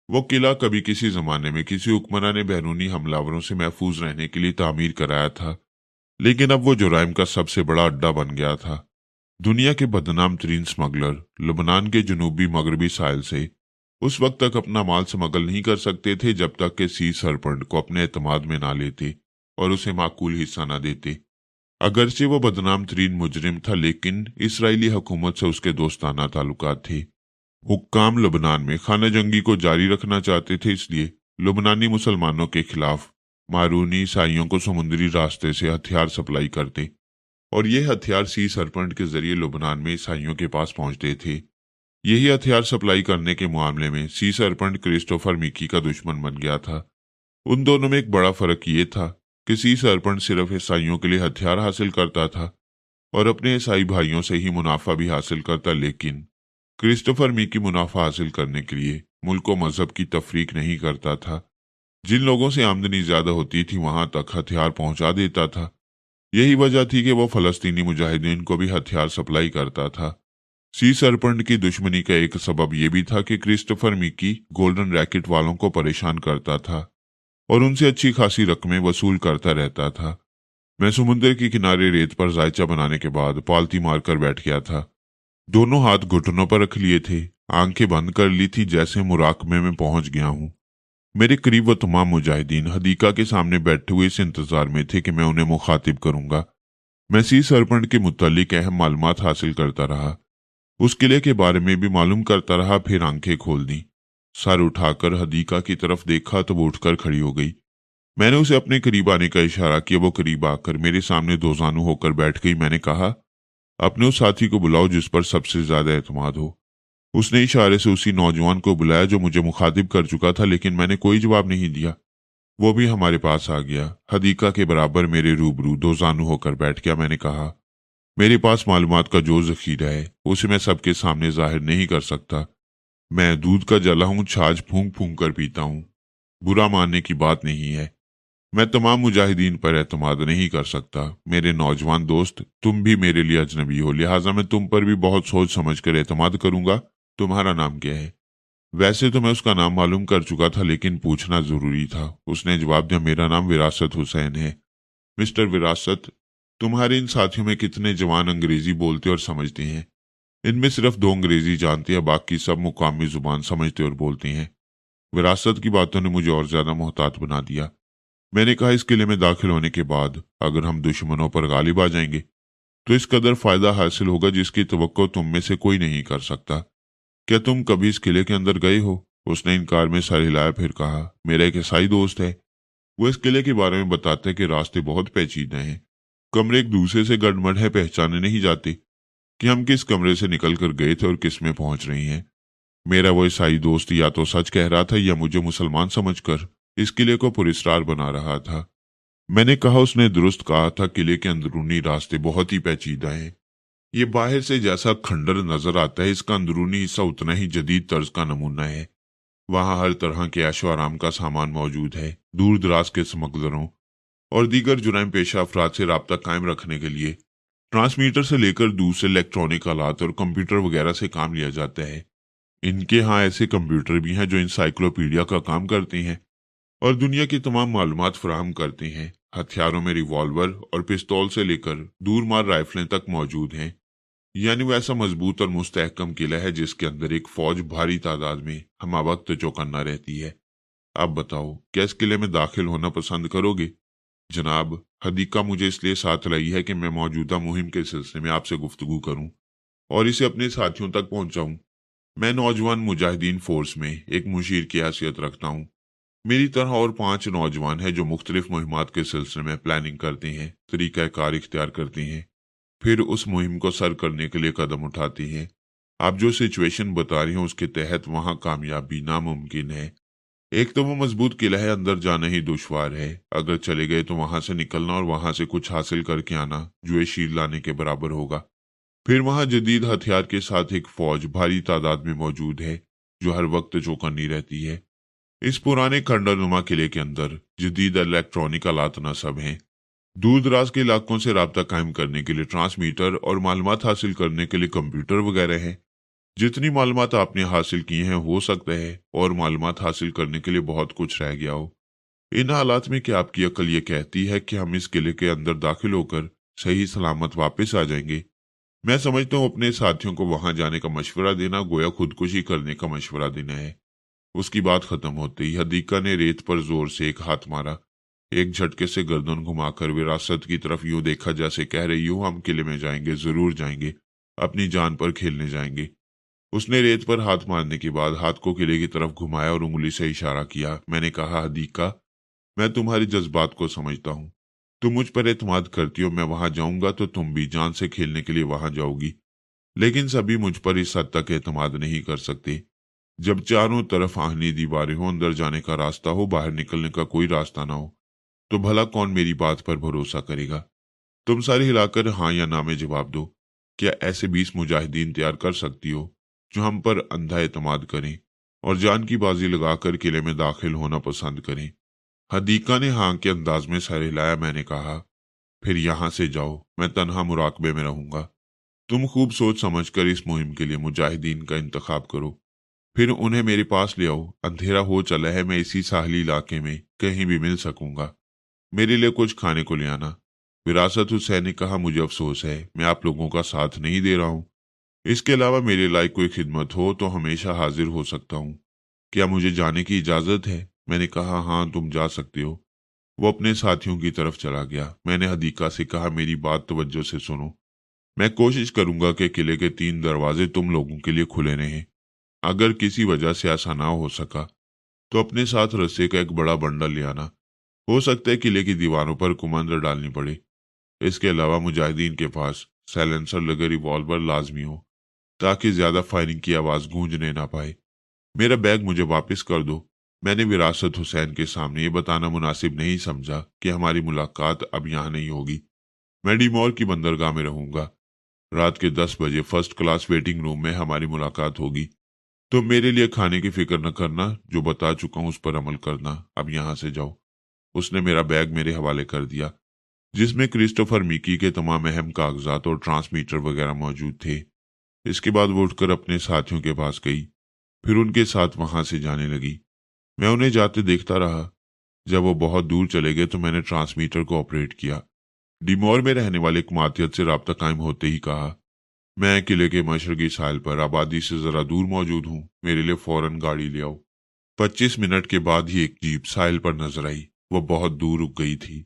वो किला कभी किसी जमाने में किसी हुक्मरान ने बैरूनी हमलावरों से महफूज रहने के लिए तामीर कराया था, लेकिन अब वो जुराइम का सबसे बड़ा अड्डा बन गया था। दुनिया के बदनाम तरीन स्मगलर लबनान के जनूबी मगरबी साहिल से उस वक्त तक अपना माल स्मगल नहीं कर सकते थे जब तक कि सी सरपंच को अपने एतमाद में ना लेते और उसे माकूल हिस्सा ना देते। अगरचे वो बदनाम तरीन मुजरिम था, लेकिन इसराइली हुकूमत से उसके दोस्ताना ताल्लुकात थे। हुक्काम लबनान में खाना जंगी को जारी रखना चाहते थे, इसलिए लबनानी मुसलमानों के खिलाफ मारूनी ईसाइयों को समुद्री रास्ते से हथियार सप्लाई करते और ये हथियार सी सरपंच के जरिए लबनान में ईसाइयों के पास पहुंचते थे। यही हथियार सप्लाई करने के मामले में सी सरपंच क्रिस्टोफर मिकी का दुश्मन बन गया था। उन दोनों में एक बड़ा फर्क ये था कि सी सरपंच सिर्फ ईसाइयों के लिए हथियार हासिल करता था और अपने ईसाई भाइयों से ही मुनाफा भी हासिल करता, लेकिन क्रिस्टोफर मिकी मुनाफा हासिल करने के लिए मुल्क व मजहब की तफरीक नहीं करता था। जिन लोगों से आमदनी ज्यादा होती थी वहां तक हथियार पहुंचा देता था। यही वजह थी कि वो फलस्तीनी मुजाहिदीन को भी हथियार सप्लाई करता था। सी सरपंच की दुश्मनी का एक सबब यह भी था कि क्रिस्टोफर मिकी गोल्डन रैकेट वालों को परेशान करता था और उनसे अच्छी खासी रकमें वसूल करता रहता था। मैं समुद्र के किनारे रेत पर जायचा बनाने के बाद पालती मारकर बैठ गया था। दोनों हाथ घुटनों पर रख लिए थे, आंखें बंद कर ली थी, जैसे मुराकबे में पहुंच गया हूं। मेरे करीब वो तमाम मुजाहिदीन हदीका के सामने बैठे हुए इस इंतजार में थे कि मैं उन्हें मुखातिब करूंगा। मैं सी सरपंच के मुतालिक अहम मालूमात हासिल करता रहा, उस किले के बारे में भी मालूम करता रहा। फिर आंखें खोल दी, सर उठाकर हदीका की तरफ देखा तो वो उठकर खड़ी हो गई। मैंने उसे अपने करीब आने का इशारा किया। वो करीब आकर मेरे सामने दोजानू होकर बैठ गई। मैंने कहा, अपने उस साथी को बुलाओ जिस पर सबसे ज्यादा एतमाद हो। उसने इशारे से उसी नौजवान को बुलाया जो मुझे मुखातिब कर चुका था, लेकिन मैंने कोई जवाब नहीं दिया। वो भी हमारे पास आ गया। हदीका के बराबर मेरे रूबरू दो जानू होकर बैठ गया। मैंने कहा, मेरे पास मालूमात का जो जखीरा है उसे मैं सबके सामने जाहिर नहीं कर सकता। मैं दूध का जला हूं, छाछ फूंक फूंक कर पीता हूं। बुरा मानने की बात नहीं है। मैं तमाम मुजाहिदीन पर एतमाद नहीं कर सकता। मेरे नौजवान दोस्त, तुम भी मेरे लिए अजनबी हो, लिहाजा मैं तुम पर भी बहुत सोच समझ कर एतमाद करूंगा। तुम्हारा नाम क्या है? वैसे तो मैं उसका नाम मालूम कर चुका था, लेकिन पूछना जरूरी था। उसने जवाब दिया, मेरा नाम विरासत हुसैन है। मिस्टर विरासत, तुम्हारे इन साथियों में कितने जवान अंग्रेजी बोलते और समझते हैं? इनमें सिर्फ 2 अंग्रेजी जानती है, बाकी सब मुकामी जुबान समझते और बोलती हैं। विरासत की बातों ने मुझे और ज्यादा मोहतात बना दिया। मैंने कहा, इस किले में दाखिल होने के बाद अगर हम दुश्मनों पर गालिब आ जाएंगे तो इस कदर फायदा हासिल होगा जिसकी तवक्को तुम में से कोई नहीं कर सकता। क्या तुम कभी इस किले के अंदर गए हो? उसने इनकार में सर हिलाया, फिर कहा, मेरा एक ईसाई दोस्त है। वो इस किले के बारे में बताते कि रास्ते बहुत पेचीदे हैं, कमरे एक दूसरे से गड़मड़ है, पहचाने नहीं जाते कि हम किस कमरे से निकल कर गए थे और किस में पहुंच रही हैं। मेरा वो ईसाई दोस्त या तो सच कह रहा था या मुझे मुसलमान समझकर इस किले को पुरस्कार बना रहा था। मैंने कहा, उसने दुरुस्त कहा था, किले के अंदरूनी रास्ते बहुत ही पेचीदा हैं। ये बाहर से जैसा खंडर नजर आता है, इसका अंदरूनी हिस्सा उतना ही जदीद तर्ज का नमूना है। वहां हर तरह के ऐशो आराम का सामान मौजूद है। दूर दराज के स्मगलरों और दीगर जुराइम पेशा अफराद से राब्ता कायम रखने के लिए ट्रांसमीटर से लेकर दूसरे इलेक्ट्रॉनिक आलात और कंप्यूटर वगैरह से काम लिया जाता है। इनके यहाँ ऐसे कंप्यूटर भी हैं जो इंसाइक्लोपीडिया का काम करते हैं और दुनिया की तमाम मालूमात फराहम करते हैं। हथियारों में रिवॉल्वर और पिस्तौल से लेकर दूरमार राइफलें तक मौजूद हैं। यानी वो ऐसा मजबूत और मुस्तहकम किला है जिसके अंदर एक फौज भारी तादाद में हमा वक्त चौकन्ना रहती है। अब बताओ, क्या इस किले में दाखिल होना पसंद करोगे? जनाब, हदीका मुझे इसलिए साथ लाई है कि मैं मौजूदा मुहिम के सिलसिले में आपसे गुफ्तगू करूं और इसे अपने साथियों तक पहुंचाऊं। मैं नौजवान मुजाहिदीन फोर्स में एक मुशीर की हैसियत रखता हूं। मेरी तरह और 5 नौजवान हैं जो मुख्तलिफ मुहिमात के सिलसिले में प्लानिंग करते हैं, तरीक़ाकार इख्तियार करते हैं, फिर उस मुहिम को सर करने के लिए कदम उठाती हैं। आप जो सिचुएशन बता रही हैं उसके तहत वहां कामयाबी नामुमकिन है। एक तो वो मजबूत किला है, अंदर जाना ही दुश्वार है। अगर चले गए तो वहां से निकलना और वहां से कुछ हासिल करके आना जुए शीर लाने के बराबर होगा। फिर वहां जदीद हथियार के साथ एक फौज भारी तादाद में मौजूद है जो हर वक्त चौकन्नी रहती है। इस पुराने खंडरनुमा किले के अंदर जदीद इलेक्ट्रॉनिक आलात नस्ब हैं। दूर दराज के इलाकों से राब्ता कायम करने के लिए ट्रांसमीटर और मालूमात हासिल करने के लिए कंप्यूटर वगैरह हैं। जितनी मालूमात आपने हासिल की हैं, हो सकता है और मालूमात हासिल करने के लिए बहुत कुछ रह गया हो। इन हालात में क्या आपकी अकल ये कहती है कि हम इस किले के अंदर दाखिल होकर सही सलामत वापस आ जाएंगे? मैं समझता हूँ अपने साथियों को वहां जाने का मशवरा देना गोया खुदकुशी करने का मशवरा देना है। उसकी बात खत्म होते ही हदीका ने रेत पर जोर से एक हाथ मारा। एक झटके से गर्दन घुमाकर विरासत की तरफ यूं देखा जैसे कह रही हो, हम किले में जाएंगे, जरूर जाएंगे, अपनी जान पर खेलने जाएंगे। उसने रेत पर हाथ मारने के बाद हाथ को किले की तरफ घुमाया और उंगली से इशारा किया। मैंने कहा, हदीका, मैं तुम्हारी जज्बात को समझता हूँ। तुम मुझ पर एतमाद करती हो। मैं वहां जाऊंगा तो तुम भी जान से खेलने के लिए वहां जाओगी, लेकिन सभी मुझ पर इस हद तक एतमाद नहीं कर सकते। जब चारों तरफ आहनी दीवारें हो, अंदर जाने का रास्ता हो, बाहर निकलने का कोई रास्ता ना हो, तो भला कौन मेरी बात पर भरोसा करेगा? तुम सारे हिलाकर हाँ या ना में जवाब दो। क्या ऐसे 20 मुजाहिदीन तैयार कर सकती हो जो हम पर अंधा एतमाद करें और जान की बाजी लगाकर किले में दाखिल होना पसंद करें? हदीका ने हाँ के अंदाज में सर हिलाया। मैंने कहा, फिर यहां से जाओ, मैं तन्हा मुराकबे में रहूंगा। तुम खूब सोच समझकर इस मुहिम के लिए मुजाहिदीन का इंतखाब करो, फिर उन्हें मेरे पास ले आओ। अंधेरा हो चला है, मैं इसी साहली इलाके में कहीं भी मिल सकूंगा। मेरे लिए कुछ खाने को ले आना। विरासत हुसैन ने कहा, मुझे अफसोस है, मैं आप लोगों का साथ नहीं दे रहा हूँ। इसके अलावा मेरे लायक कोई खिदमत हो तो हमेशा हाजिर हो सकता हूँ। क्या मुझे जाने की इजाजत है? मैंने कहा, हाँ, तुम जा सकते हो। वो अपने साथियों की तरफ चला गया। मैंने हदीका से कहा, मेरी बात तवज्जो से सुनो। मैं कोशिश करूंगा कि किले के 3 दरवाजे तुम लोगों के लिए खुले रहें। अगर किसी वजह से ऐसा ना हो सका तो अपने साथ रस्से का एक बड़ा बंडल ले आना। हो सकता है किले की दीवारों पर कुमंदर डालनी पड़े। इसके अलावा मुजाहिदीन के पास साइलेंसर लगे रिवॉल्वर लाजमी हो ताकि ज्यादा फायरिंग की आवाज गूंजने ना पाए। मेरा बैग मुझे वापस कर दो। मैंने विरासत हुसैन के सामने ये बताना मुनासिब नहीं समझा कि हमारी मुलाकात अब यहाँ नहीं होगी। मैं डिमोर की बंदरगाह में रहूंगा। रात के 10 बजे फर्स्ट क्लास वेटिंग रूम में हमारी मुलाकात होगी। तो मेरे लिए खाने की फिक्र न करना, जो बता चुका हूं उस पर अमल करना। अब यहाँ से जाओ। उसने मेरा बैग मेरे हवाले कर दिया, जिसमें क्रिस्टोफर मिकी के तमाम अहम कागजात और ट्रांसमीटर वगैरह मौजूद थे। इसके बाद वो उठकर अपने साथियों के पास गई, फिर उनके साथ वहां से जाने लगी। मैं उन्हें जाते देखता रहा। जब वो बहुत दूर चले गए तो मैंने ट्रांसमीटर को ऑपरेट किया। डिमोर में रहने वाले एक मातियत से राब्ता कायम होते ही कहा, मैं किले के मशरकी साहिल पर आबादी से जरा दूर मौजूद हूँ, मेरे लिए फौरन गाड़ी ले आओ। 25 मिनट के बाद ही एक जीप साहिल पर नजर आई। वो बहुत दूर रुक गई थी।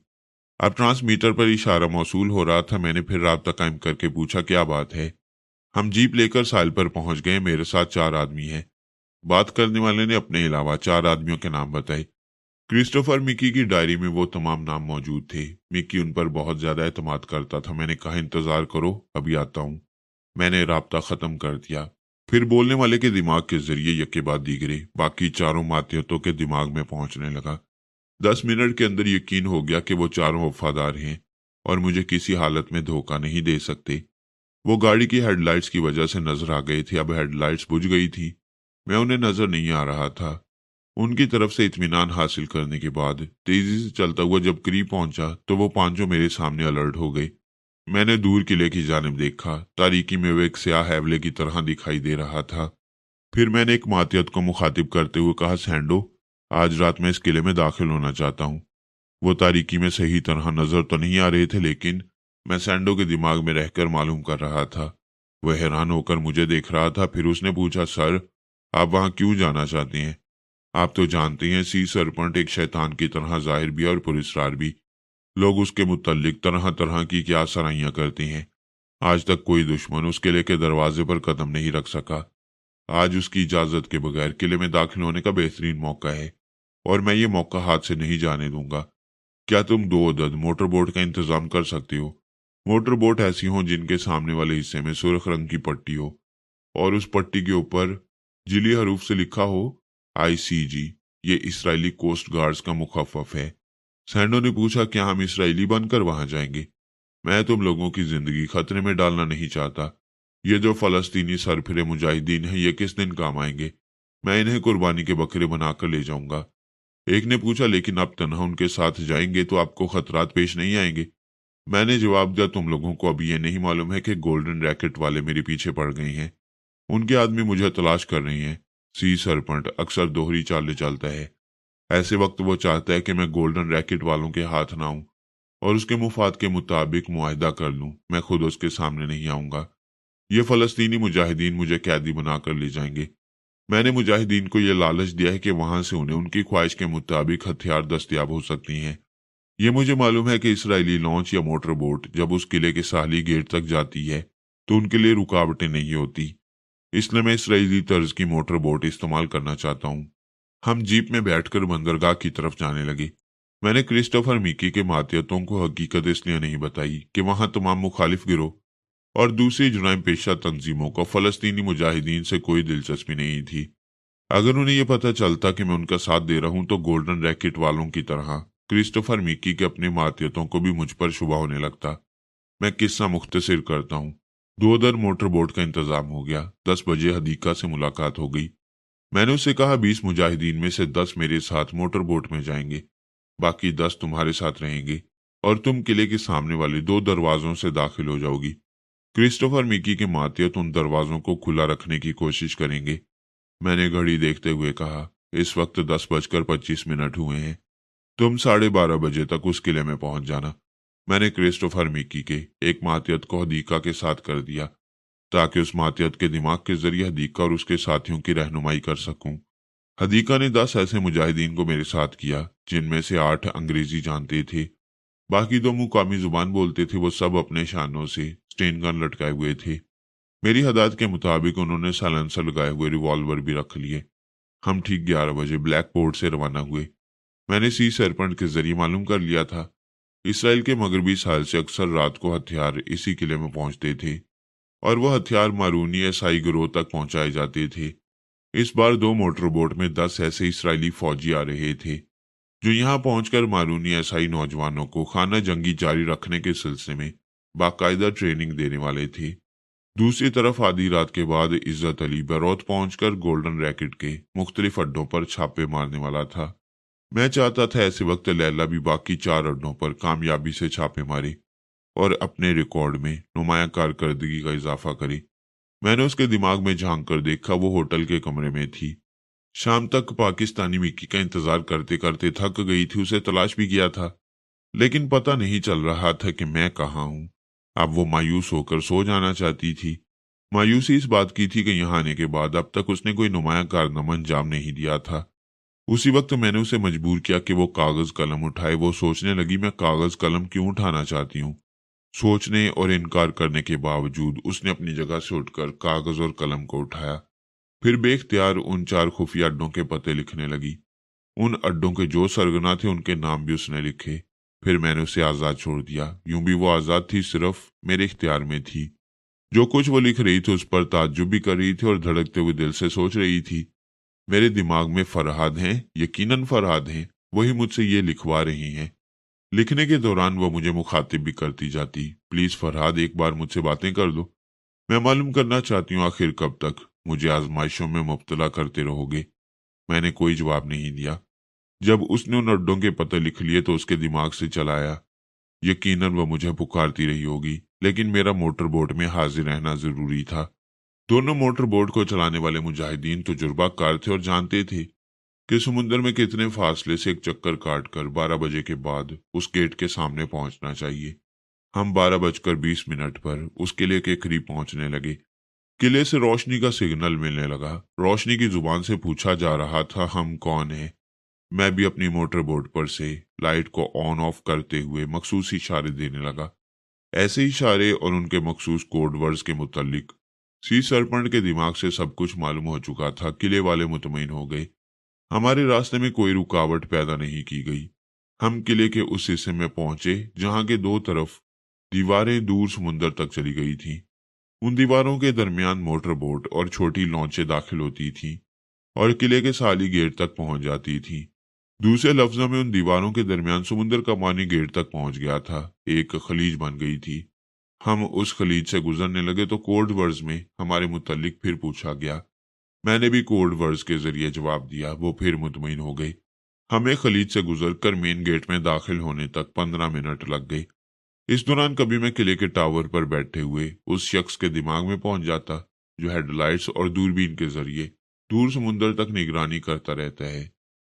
अब ट्रांसमीटर पर इशारा मौसूल हो रहा था। मैंने फिर राब्ता कायम करके पूछा, क्या बात है? हम जीप लेकर साहिल पर पहुंच गए। मेरे साथ 4 आदमी हैं। बात करने वाले ने अपने अलावा 4 आदमियों के नाम बताए। क्रिस्टोफर मिकी की डायरी में वो तमाम नाम मौजूद थे। मिकी उन पर बहुत ज्यादा एतमाद करता था। मैंने कहा, इंतजार करो, अभी आता हूँ। मैंने राब्ता खत्म कर दिया। फिर बोलने वाले के दिमाग के जरिए यके बाद दीगरे बाकी चारों मातियतों के दिमाग में पहुंचने लगा। 10 मिनट के अंदर यकीन हो गया कि वो चारों वफादार हैं और मुझे किसी हालत में धोखा नहीं दे सकते। वो गाड़ी की हेडलाइट्स की वजह से नजर आ गए थे। अब हेडलाइट्स बुझ गई थी। मैं उन्हें नजर नहीं आ रहा था। उनकी तरफ से इत्मीनान हासिल करने के बाद तेजी से चलता हुआ जब करीब पहुंचा तो वो पांचों मेरे सामने अलर्ट हो गए। मैंने दूर किले की जानिब देखा। तारीकी में वो एक स्याह हैवले की तरह दिखाई दे रहा था। फिर मैंने एक मातियत को मुखातिब करते हुए कहा, सैंडो, आज रात मैं इस किले में दाखिल होना चाहता हूँ। वो तारीकी में सही तरह नजर तो नहीं आ रहे थे, लेकिन मैं सैंडो के दिमाग में रहकर मालूम कर रहा था। वह हैरान होकर मुझे देख रहा था। फिर उसने पूछा, सर, आप वहां क्यों जाना चाहते हैं? आप तो जानते हैं सी सरपंट एक शैतान की तरह जाहिर भी और पुरस्कार भी। लोग उसके मुतल्लिक तरह तरह की क्या सराहियां करते हैं। आज तक कोई दुश्मन उस किले के दरवाजे पर कदम नहीं रख सका। आज उसकी इजाजत के बगैर किले में दाखिल होने का बेहतरीन मौका है और मैं ये मौका हाथ से नहीं जाने दूंगा। क्या तुम 2 अदद मोटर बोट का इंतजाम कर सकते हो? मोटर बोट ऐसी हो जिनके सामने वाले हिस्से में सुर्ख रंग की पट्टी हो और उस पट्टी के ऊपर जिली हरूफ से लिखा हो ICG। ये इसराइली कोस्ट गार्ड्स का मुखफ़फ़ है। सैंडो ने पूछा, क्या हम इसराइली बनकर वहां जाएंगे? मैं तुम लोगों की जिंदगी खतरे में डालना नहीं चाहता। ये जो फलस्तीनी सरफिरे मुजाहिदीन हैं, ये किस दिन काम आएंगे? मैं इन्हें कुर्बानी के बकरे बनाकर ले जाऊंगा। एक ने पूछा, लेकिन आप तन्हा उनके साथ जाएंगे तो आपको खतरात पेश नहीं आएंगे? मैंने जवाब दिया, तुम लोगों को अभी ये नहीं मालूम है कि गोल्डन रैकेट वाले मेरे पीछे पड़ गए हैं। उनके आदमी मुझे तलाश कर रहे हैं। सी सरपंट अक्सर दोहरी चालें चलता है। ऐसे वक्त वो चाहता है कि मैं गोल्डन रैकेट वालों के हाथ ना आऊं और उसके मुफाद के मुताबिक मुआहिदा कर लूं। मैं खुद उसके सामने नहीं आऊंगा। ये फलस्तीनी मुजाहिदीन मुझे कैदी बनाकर ले जाएंगे। मैंने मुजाहिदीन को यह लालच दिया है कि वहां से उन्हें उनकी ख्वाहिश के मुताबिक हथियार दस्तयाब हो सकती हैं। ये मुझे मालूम है कि इसराइली लॉन्च या मोटर बोट जब उस किले के साहली गेट तक जाती है तो उनके लिए रुकावटें नहीं होती। इसलिए मैं इसराइली तर्ज की मोटर बोट इस्तेमाल करना चाहता हूँ। हम जीप में बैठकर बंदरगाह की तरफ जाने लगे। मैंने क्रिस्टोफर मिकी के मातियतों को हकीकत इसलिए नहीं बताई कि वहां तमाम मुखालिफ गिरोह और दूसरी जुराइम पेशा तंजीमों को फलस्तीनी मुजाहिदीन से कोई दिलचस्पी नहीं थी। अगर उन्हें यह पता चलता कि मैं उनका साथ दे रहा हूं तो गोल्डन रैकेट वालों की तरह क्रिस्टोफर मिकी के अपने मातियतों को भी मुझ पर शुबा होने लगता। मैं किस्सा मुख्तसिर करता हूँ। 2 अदद मोटर बोट का इंतजाम हो गया। 10 बजे हदीका से मुलाकात हो गई। मैंने उससे कहा, 20 मुजाहिदीन में से 10 मेरे साथ मोटर बोट में जाएंगे, बाकी 10 तुम्हारे साथ रहेंगे और तुम किले के सामने वाले 2 दरवाजों से दाखिल हो जाओगी। क्रिस्टोफर मिकी के मातियत उन दरवाजों को खुला रखने की कोशिश करेंगे। मैंने घड़ी देखते हुए कहा, इस वक्त 10:25 हुए हैं। तुम 12:30 बजे तक उस किले में पहुंच जाना। मैंने क्रिस्टोफर मिकी के एक मातियत को हदीका के साथ कर दिया ताकि उस मातियत के दिमाग के जरिए हदीका और उसके साथियों की रहनुमाई कर सकूं। हदीका ने 10 ऐसे मुजाहिदीन को मेरे साथ किया जिनमें से 8 अंग्रेजी जानते थे। बाकी 2 मुकामी जुबान बोलते थे। वो सब अपने शानों से स्टेन गन लटकाए हुए थे। मेरी हदायत के मुताबिक उन्होंने साइलेंसर लगाए हुए रिवॉल्वर भी रख लिए। हम ठीक 11 बजे ब्लैक पोर्ट से रवाना हुए। मैंने सी सरपंट के जरिए मालूम कर लिया था इसराइल के मगरबी साहिल से अक्सर रात को हथियार इसी किले में पहुंचते थे और वह हथियार मारूनी ईसाई गिरोह तक पहुंचाए जाते थे। इस बार 2 मोटर बोट में 10 ऐसे इसराइली फौजी आ रहे थे जो यहाँ पहुंचकर मारूनी ईसाई नौजवानों को खाना जंगी जारी रखने के सिलसिले में बाकायदा ट्रेनिंग देने वाले थे। दूसरी तरफ आधी रात के बाद इज्जत अली बैरौत पहुंचकर गोल्डन रैकेट के मुख्तलिफ अड्डों पर छापे मारने वाला था। मैं चाहता था ऐसे वक्त लैला भी बाकी 4 अड्डों पर कामयाबी से छापे मारे और अपने रिकॉर्ड में नुमाया कारकर्दगी का इजाफा करे। मैंने उसके दिमाग में झांक कर देखा, वो होटल के कमरे में थी। शाम तक पाकिस्तानी मिक्की का इंतजार करते करते थक गई थी, उसे तलाश भी किया था, लेकिन पता नहीं चल रहा था कि मैं कहाँ हूँ। अब वो मायूस होकर सो जाना चाहती थी। मायूसी इस बात की थी कि यहाँ आने के बाद अब तक उसने कोई नुमाया कारनामा अंजाम नहीं दिया था। उसी वक्त मैंने उसे मजबूर किया कि वो कागज कलम उठाए। वो सोचने लगी, मैं कागज कलम क्यों उठाना चाहती हूँ। सोचने और इनकार करने के बावजूद उसने अपनी जगह से उठकर कागज और कलम को उठाया। फिर बेख्तियार उन 4 खुफिया अड्डों के पते लिखने लगी। उन अड्डों के जो सरगना थे उनके नाम भी उसने लिखे। फिर मैंने उसे आजाद छोड़ दिया। यूं भी वो आजाद थी, सिर्फ मेरे इख्तियार में थी। जो कुछ वो लिख रही थी उस पर ताज्जुब भी कर रही थी और धड़कते हुए दिल से सोच रही थी, मेरे दिमाग में फरहाद हैं, यकीनन फरहाद हैं, वही मुझसे ये लिखवा रही हैं। लिखने के दौरान वो मुझे मुखातिब भी करती जाती, प्लीज फरहाद एक बार मुझसे बातें कर दो। मैं मालूम करना चाहती हूँ आखिर कब तक मुझे आजमाइशों में मुब्तला करते रहोगे। मैंने कोई जवाब नहीं दिया। जब उसने उन अड्डों के पते लिख लिए तो उसके दिमाग से चलाया, यकीनन वह मुझे पुकारती रही होगी, लेकिन मेरा मोटर बोट में हाजिर रहना जरूरी था। दोनों मोटर बोट को चलाने वाले मुजाहिदीन तजुर्बाकार थे और जानते थे कि समुद्र में कितने फासले से एक चक्कर काटकर 12 बजे के बाद उस गेट के सामने पहुंचना चाहिए। हम 12:20 पर उस किले के करीब पहुंचने लगे। किले से रोशनी का सिग्नल मिलने लगा। रोशनी की जुबान से पूछा जा रहा था, हम कौन हैं। मैं भी अपनी मोटर बोट पर से लाइट को ऑन ऑफ करते हुए मखसूस इशारे देने लगा। ऐसे इशारे और उनके मखसूस कोड वर्ड्स के मुतालिक सी सरपंच के दिमाग से सब कुछ मालूम हो चुका था। किले वाले मुतमईन हो गए। हमारे रास्ते में कोई रुकावट पैदा नहीं की गई। हम किले के उस हिस्से में पहुंचे जहां के 2 तरफ दीवारें दूर समुद्र तक चली गई थीं। उन दीवारों के दरमियान मोटर बोट और छोटी लॉन्चें दाखिल होती थीं और किले के साली गेट तक पहुंच जाती थीं। दूसरे लफ्जों में उन दीवारों के दरमियान समुद्र का पानी गेट तक पहुंच गया था। एक खलीज बन गई थी। हम उस खलीज से गुजरने लगे तो कोड वर्ड्स में हमारे मुतल्लिक फिर पूछा गया। मैंने भी कोड वर्ड्स के जरिए जवाब दिया। वो फिर मुतमईन हो गए। हमें खलीज से गुजरकर मेन गेट में दाखिल होने तक 15 मिनट लग गए। इस दौरान कभी मैं किले के टावर पर बैठे हुए उस शख्स के दिमाग में पहुंच जाता जो हेडलाइट्स और दूरबीन के जरिए दूर समुद्र तक निगरानी करता रहता है।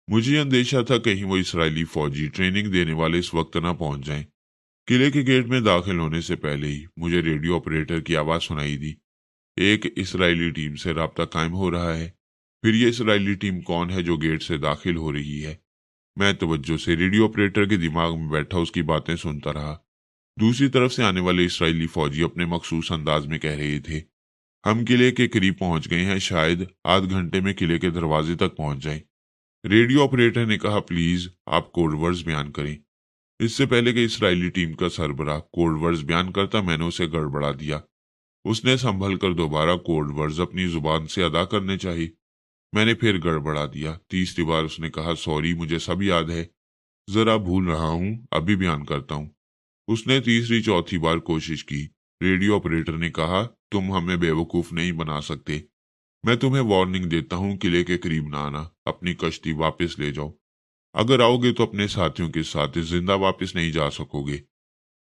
मुझे अंदेशा था कहीं वो इसराइली फौजी ट्रेनिंग देने वाले इस वक्त ना पहुंच जाएं। किले के गेट में दाखिल होने से पहले ही मुझे रेडियो ऑपरेटर की आवाज सुनाई दी, एक इसराइली टीम से राब्ता कायम हो रहा है। फिर ये इसराइली टीम कौन है जो गेट से दाखिल हो रही है। मैं तवज्जो से रेडियो ऑपरेटर के दिमाग में बैठा उसकी बातें सुनता रहा। दूसरी तरफ से आने वाले इसराइली फौजी अपने मखसूस अंदाज में कह रहे थे, हम किले के करीब पहुंच गए हैं, शायद आध घंटे में किले के दरवाजे तक पहुंच जाएं। रेडियो ऑपरेटर ने कहा, प्लीज आप कोडवर्ड्स बयान करें। इससे पहले कि इसराइली टीम का सरबराह कोडवर्ड्स बयान करता मैंने उसे गड़बड़ा दिया। उसने संभल कर दोबारा कोडवर्ड्स अपनी जुबान से अदा करने चाहिए। मैंने फिर गड़बड़ा दिया। तीसरी बार उसने कहा, सॉरी मुझे सब याद है, जरा भूल रहा हूं, अभी बयान करता हूं। उसने तीसरी चौथी बार कोशिश की। रेडियो ऑपरेटर ने कहा, तुम हमें बेवकूफ नहीं बना सकते। मैं तुम्हें वार्निंग देता हूं, किले के करीब ना आना। अपनी कश्ती वापस ले जाओ। अगर आओगे तो अपने साथियों के साथ जिंदा वापस नहीं जा सकोगे।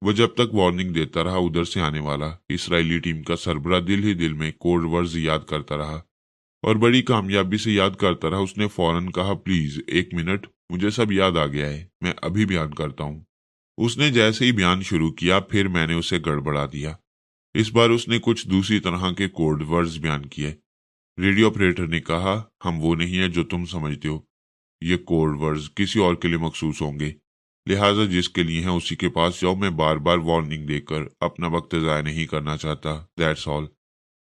वह जब तक वार्निंग देता रहा उधर से आने वाला इसराइली टीम का सरबरा दिल ही दिल में कोड वर्ड्स याद करता रहा और बड़ी कामयाबी से याद करता रहा। उसने फौरन कहा, प्लीज 1 मिनट, मुझे सब याद आ गया है, मैं अभी बयान करता हूँ। उसने जैसे ही बयान शुरू किया फिर मैंने उसे गड़बड़ा दिया। इस बार उसने कुछ दूसरी तरह के कोड वर्ड्स बयान किए। रेडियो ऑपरेटर ने कहा, हम वो नहीं है जो तुम समझते हो। ये कोड वर्ड्स किसी और के लिए मखसूस होंगे, लिहाजा जिसके लिए हैं उसी के पास जाओ। मैं बार बार वार्निंग देकर अपना वक्त ज़ाया नहीं करना चाहता, दैट्स ऑल।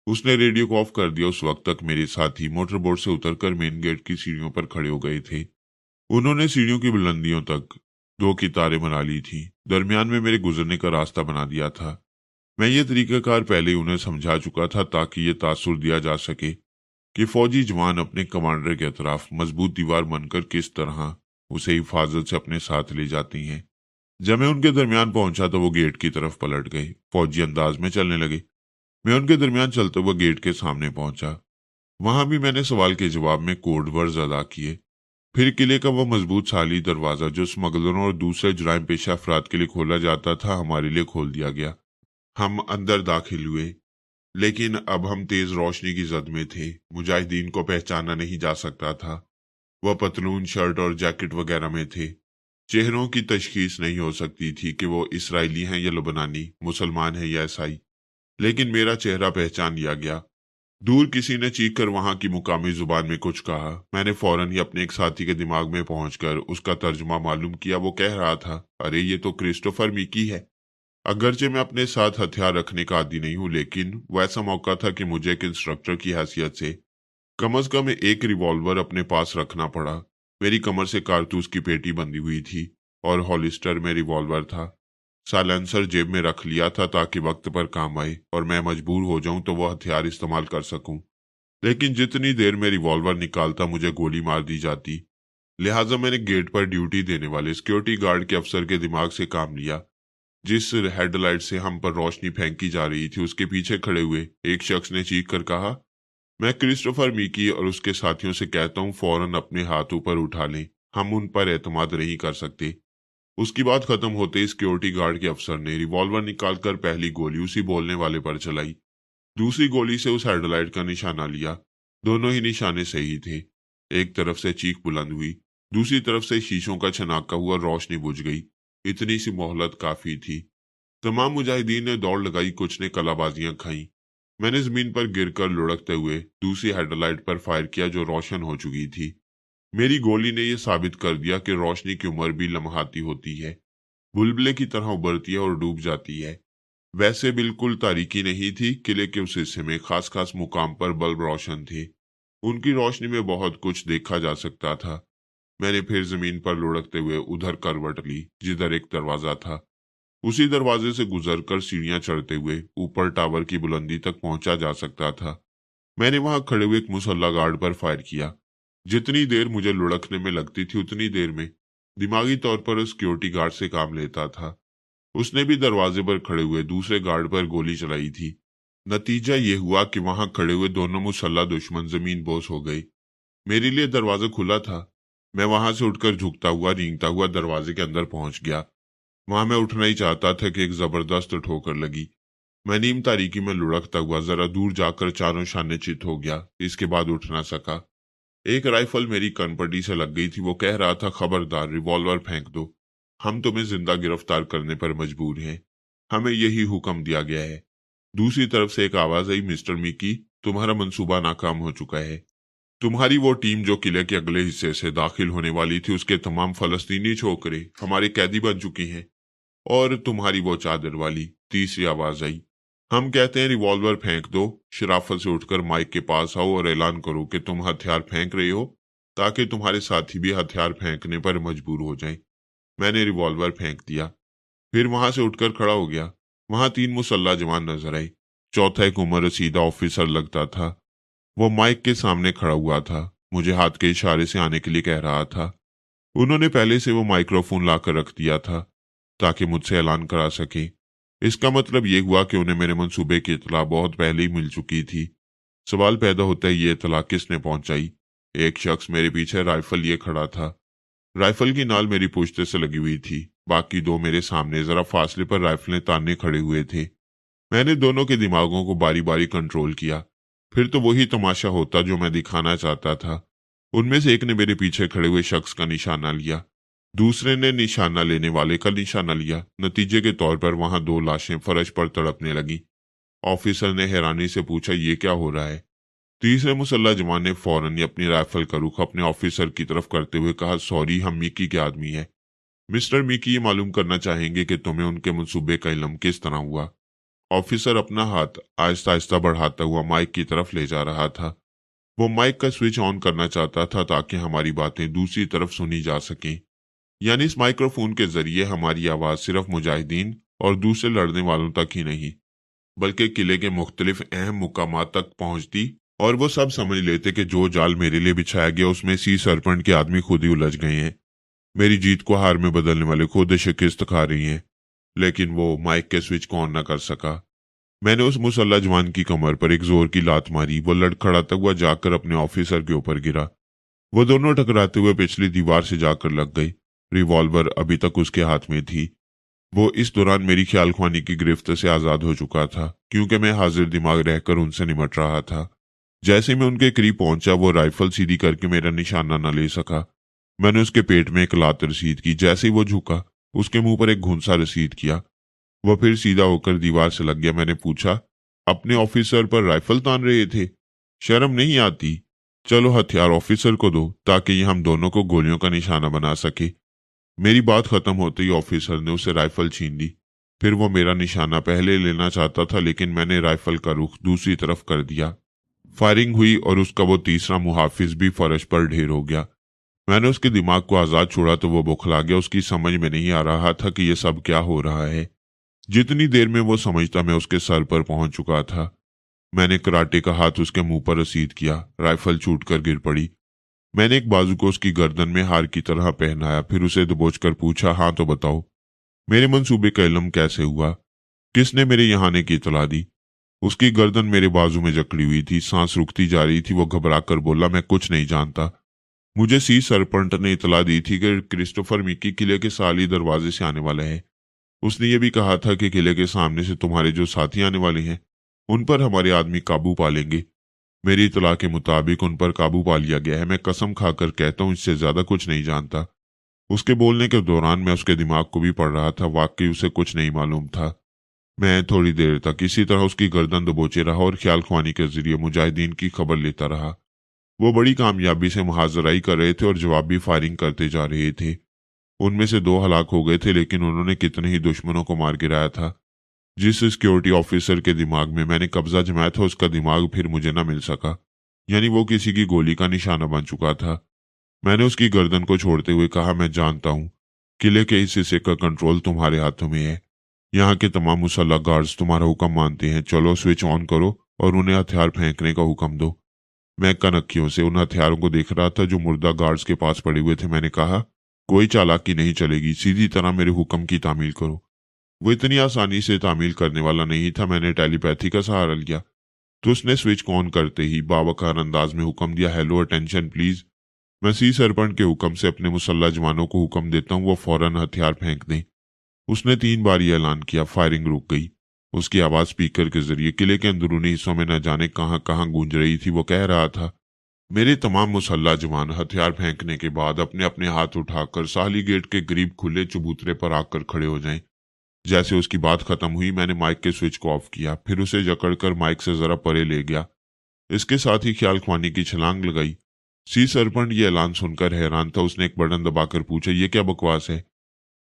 उसने रेडियो को ऑफ कर दिया। उस वक्त तक मेरे साथी मोटरबोट से उतरकर मेन गेट की सीढ़ियों पर खड़े हो गए थे। उन्होंने सीढ़ियों की बुलंदियों तक 2 कितारें बना ली थी, दरमियान में मेरे गुजरने का रास्ता बना दिया था। मैं ये तरीकाकार पहले उन्हें समझा चुका था ताकि ये तासुर दिया जा सके कि फौजी जवान अपने कमांडर के अतराफ मजबूत दीवार बनकर किस तरह उसे हिफाजत से अपने साथ ले जाती हैं। जब मैं उनके दरमियान पहुंचा तो वो गेट की तरफ पलट गए, फौजी अंदाज में चलने लगे। मैं उनके दरमियान चलते हुए गेट के सामने पहुंचा। वहां भी मैंने सवाल के जवाब में कोड वर्ड्स अदा किए। फिर किले का वो मजबूत साली दरवाजा जो स्मगलरों और दूसरे जुराइम पेशा अफराद के लिए खोला जाता था, हमारे लिए खोल दिया गया। हम अंदर दाखिल हुए, लेकिन अब हम तेज रोशनी की जद में थे। मुजाहिदीन को पहचाना नहीं जा सकता था। वह पतलून, शर्ट और जैकेट वगैरह में थे। चेहरों की तशखीस नहीं हो सकती थी कि वो इसराइली हैं या लबनानी, मुसलमान हैं या ईसाई, लेकिन मेरा चेहरा पहचान लिया गया। दूर किसी ने चीख कर वहां की मुकामी जुबान में कुछ कहा। मैंने फौरन ही अपने एक साथी के दिमाग में पहुंचकर उसका तर्जुमा मालूम किया। वो कह रहा था, अरे ये तो क्रिस्टोफर मीकी है। अगरचे मैं अपने साथ हथियार रखने का आदी नहीं हूं, लेकिन वो ऐसा मौका था कि मुझे एक इंस्ट्रक्टर की हैसियत से कम अज कम एक रिवॉल्वर अपने पास रखना पड़ा। मेरी कमर से कारतूस की पेटी बंधी हुई थी और हॉलिस्टर में रिवॉल्वर था। साइलेंसर जेब में रख लिया था ताकि वक्त पर काम आए और मैं मजबूर हो जाऊं तो वह हथियार इस्तेमाल कर सकूं। लेकिन जितनी देर में रिवॉल्वर निकालता मुझे गोली मार दी जाती। लिहाजा मैंने गेट पर ड्यूटी देने वाले सिक्योरिटी गार्ड के अफसर के दिमाग से काम लिया। जिस हेडलाइट से हम पर रोशनी फेंकी जा रही थी उसके पीछे खड़े हुए एक शख्स ने चीख कर कहा, मैं क्रिस्टोफर मीकी और उसके साथियों से कहता हूं फौरन अपने हाथ ऊपर उठा लें, हम उन पर एतमाद नहीं कर सकते। उसकी बात खत्म होते ही सिक्योरिटी गार्ड के अफसर ने रिवॉल्वर निकालकर पहली गोली उसी बोलने वाले पर चलाई। दूसरी गोली से उस हेडलाइट का निशाना लिया। दोनों ही निशाने सही थे। एक तरफ से चीख बुलंद हुई, दूसरी तरफ से शीशों का छनाका हुआ, रोशनी बुझ गई। इतनी सी मोहलत काफी थी। तमाम मुजाहिदीन ने दौड़ लगाई, कुछ ने कलाबाजियां खाई। मैंने जमीन पर गिरकर लुढ़कते हुए दूसरी हेडलाइट पर फायर किया जो रोशन हो चुकी थी। मेरी गोली ने यह साबित कर दिया कि रोशनी की उम्र भी लम्हाती होती है, बुलबुले की तरह उभरती है और डूब जाती है। वैसे बिल्कुल तारीकी नहीं थी। किले के उस हिस्से में खास खास मुकाम पर बल्ब रोशन थे। उनकी रोशनी में बहुत कुछ देखा जा सकता था। मैंने फिर जमीन पर लुढ़कते हुए उधर करवट ली जिधर एक दरवाजा था। उसी दरवाजे से गुजरकर सीढ़ियां चढ़ते हुए ऊपर टावर की बुलंदी तक पहुंचा जा सकता था। मैंने वहां खड़े हुए एक मुसल्ला गार्ड पर फायर किया। जितनी देर मुझे लुढ़कने में लगती थी उतनी देर में दिमागी तौर पर उस सिक्योरिटी गार्ड से काम लेता था। उसने भी दरवाजे पर खड़े हुए दूसरे गार्ड पर गोली चलाई थी। नतीजा ये हुआ कि वहां खड़े हुए दोनों मुसल्ला दुश्मन जमीन बोस हो गए। मेरे लिए दरवाजा खुला था। मैं वहां से उठकर झुकता हुआ रेंगता हुआ दरवाजे के अंदर पहुंच गया। वहां मैं उठना ही चाहता था कि एक जबरदस्त ठोकर लगी। मैं नीम तारीकी में लुढ़कता हुआ जरा दूर जाकर चारों शाने चित हो गया। इसके बाद उठ ना सका। एक राइफल मेरी कनपटी से लग गई थी। वो कह रहा था, खबरदार, रिवॉल्वर फेंक दो, हम तुम्हें जिंदा गिरफ्तार करने पर मजबूर हैं, हमें यही हुक्म दिया गया है। दूसरी तरफ से एक आवाज आई, मिस्टर मिकी, तुम्हारा मंसूबा नाकाम हो चुका है। तुम्हारी वो टीम जो किले के अगले हिस्से से दाखिल होने वाली थी उसके तमाम फलस्तीनी छोकरे हमारे कैदी बन चुकी हैं। और तुम्हारी वो चादर वाली। तीसरी आवाज आई, हम कहते हैं रिवॉल्वर फेंक दो। शराफत से उठकर माइक के पास आओ और ऐलान करो कि तुम हथियार फेंक रहे हो ताकि तुम्हारे साथी भी हथियार फेंकने पर मजबूर हो जाएं। मैंने रिवॉल्वर फेंक दिया, फिर वहां से उठकर खड़ा हो गया। वहां 3 मुसल्ला जवान नजर आए। चौथा एक उम्र रसीदा ऑफिसर लगता था। वो माइक के सामने खड़ा हुआ था, मुझे हाथ के इशारे से आने के लिए कह रहा था। उन्होंने पहले से वो माइक्रोफोन लाकर रख दिया था ताकि मुझसे ऐलान करा सके। इसका मतलब ये हुआ कि उन्हें मेरे मंसूबे की इतला बहुत पहले ही मिल चुकी थी। सवाल पैदा होता है, ये इतला किसने पहुंचाई? एक शख्स मेरे पीछे राइफल लिए खड़ा था। राइफल की नाल मेरी पुश्ते से लगी हुई थी। बाकी 2 मेरे सामने जरा फासले पर राइफलें ताने खड़े हुए थे। मैंने दोनों के दिमागों को बारी बारी कंट्रोल किया। फिर तो वही तमाशा होता जो मैं दिखाना चाहता था। उनमें से एक ने मेरे पीछे खड़े हुए शख्स का निशाना लिया, दूसरे ने निशाना लेने वाले का निशाना लिया। नतीजे के तौर पर वहां 2 लाशें फर्श पर तड़पने लगी। ऑफिसर ने हैरानी से पूछा, ये क्या हो रहा है? तीसरे मुसल्ला जवान ने फौरन ही अपनी राइफल का रुख अपने ऑफिसर की तरफ करते हुए कहा, सॉरी, हम मिकी के आदमी हैं। मिस्टर मिकी ये मालूम करना चाहेंगे कि तुम्हें उनके मंसूबे का इल्म किस तरह हुआ? ऑफिसर अपना हाथ आहिस्ता आहिस्ता बढ़ाता हुआ माइक की तरफ ले जा रहा था। वो माइक का स्विच ऑन करना चाहता था ताकि हमारी बातें दूसरी तरफ सुनी जा सकें। यानी इस माइक्रोफोन के जरिए हमारी आवाज सिर्फ मुजाहिदीन और दूसरे लड़ने वालों तक ही नहीं बल्कि किले के मुख्तलिफ अहम मुकामात तक पहुंचती और वो सब समझ लेते कि जो जाल मेरे लिए बिछाया गया उसमें सी सरपंच के आदमी खुद ही उलझ गए हैं। मेरी जीत को हार में बदलने वाले खुद शिकस्त खा रही हैं। लेकिन वो माइक के स्विच को ऑन न कर सका। मैंने उस मुसल्ला जवान की कमर पर एक जोर की लात मारी। वो लड़खड़ाता हुआ जाकर अपने ऑफिसर के ऊपर गिरा। वो दोनों टकराते हुए पिछली दीवार से जाकर लग गई। रिवॉल्वर अभी तक उसके हाथ में थी। वो इस दौरान मेरी ख्यालख्वानी की गिरफ्त से आजाद हो चुका था क्योंकि मैं हाजिर दिमाग रहकर उनसे निमट रहा था। जैसे मैं उनके करीब पहुंचा वो राइफल सीधी करके मेरा निशाना न ले सका। मैंने उसके पेट में एक लात रसीद की। जैसे ही वो झुका उसके मुंह पर एक घुंसा रसीद किया। वह फिर सीधा होकर दीवार से लग गया। मैंने पूछा, अपने ऑफिसर पर राइफल तान रहे थे? शर्म नहीं आती? चलो हथियार ऑफिसर को दो ताकि ये हम दोनों को गोलियों का निशाना बना सके। मेरी बात खत्म होते ही ऑफिसर ने उसे राइफल छीन ली। फिर वो मेरा निशाना पहले लेना चाहता था लेकिन मैंने राइफल का रुख दूसरी तरफ कर दिया। फायरिंग हुई और उसका वो तीसरा मुहाफिज भी फर्श पर ढेर हो गया। मैंने उसके दिमाग को आजाद छोड़ा तो वो बौखला गया। उसकी समझ में नहीं आ रहा था कि यह सब क्या हो रहा है। जितनी देर में वो समझता मैं उसके सर पर पहुंच चुका था। मैंने कराटे का हाथ उसके मुंह पर रसीद किया। राइफल छूटकर गिर पड़ी। मैंने एक बाजू को उसकी गर्दन में हार की तरह पहनाया। फिर उसे दबोचकर पूछा, हाँ तो बताओ, मेरे मंसूबे का इल्म कैसे हुआ? किसने मेरे यहाँ आने की इतला दी? उसकी गर्दन मेरे बाजू में जकड़ी हुई थी। सांस रुकती जा रही थी। वो घबराकर बोला, मैं कुछ नहीं जानता। मुझे सी सरपंच ने इतला दी थी कि क्रिस्टोफर मिकी किले के साली दरवाजे से आने वाला है। उसने ये भी कहा था कि किले के सामने से तुम्हारे जो साथी आने वाले हैं उन पर हमारे आदमी काबू पा लेंगे। मेरी इतला के मुताबिक उन पर काबू पा लिया गया है। मैं कसम खाकर कहता हूँ इससे ज्यादा कुछ नहीं जानता। उसके बोलने के दौरान मैं उसके दिमाग को भी पढ़ रहा था। वाकई उसे कुछ नहीं मालूम था। मैं थोड़ी देर तक इसी तरह उसकी गर्दन दबोचे रहा और ख्याल ख्वानी के जरिए मुजाहिदीन की खबर लेता रहा। वो बड़ी कामयाबी से मुहाजराई कर रहे थे और जवाबी फायरिंग करते जा रहे थे। उनमें से 2 हलाक हो गए थे लेकिन उन्होंने कितने ही दुश्मनों को मार गिराया था। जिस सिक्योरिटी ऑफिसर के दिमाग में मैंने कब्जा जमाया था उसका दिमाग फिर मुझे न मिल सका। यानी वो किसी की गोली का निशाना बन चुका था। मैंने उसकी गर्दन को छोड़ते हुए कहा, मैं जानता हूं किले के इस हिस्से का कंट्रोल तुम्हारे हाथों में है। यहाँ के तमाम मुसल्ला गार्ड्स तुम्हारा हुक्म मानते हैं। चलो स्विच ऑन करो और उन्हें हथियार फेंकने का हुक्म दो। मैं कनखियों से उन हथियारों को देख रहा था जो मुर्दा गार्ड्स के पास पड़े हुए थे। मैंने कहा, कोई चालाकी नहीं चलेगी, सीधी तरह मेरे हुक्म की तामील करो। वो इतनी आसानी से तामील करने वाला नहीं था। मैंने टेलीपैथी का सहारा लिया तो उसने स्विच को ऑन करते ही बावकार अंदाज में हुक्म दिया, हेलो अटेंशन प्लीज। मैं सी सरपंच के हुक्म से अपने मुसल्ला जवानों को हुक्म देता हूँ वो फौरन हथियार फेंक दें। उसने 3 बार यह ऐलान किया। फायरिंग रुक गई। उसकी आवाज स्पीकर के जरिए किले के अंदरूनी हिस्सों में न जाने कहां कहां गूंज रही थी। वो कह रहा था, मेरे तमाम मुसल्ला जवान हथियार फेंकने के बाद अपने अपने हाथ उठाकर साहली गेट के करीब खुले चबूतरे पर आकर खड़े हो जाएं। जैसे उसकी बात खत्म हुई मैंने माइक के स्विच को ऑफ किया। फिर उसे जकड़कर माइक से जरा परे ले गया। इसके साथ ही ख्याल ख्वानी की छलांग लगाई। सी सरपंच ये ऐलान सुनकर हैरान था। उसने एक बटन दबाकर पूछा, ये क्या बकवास है?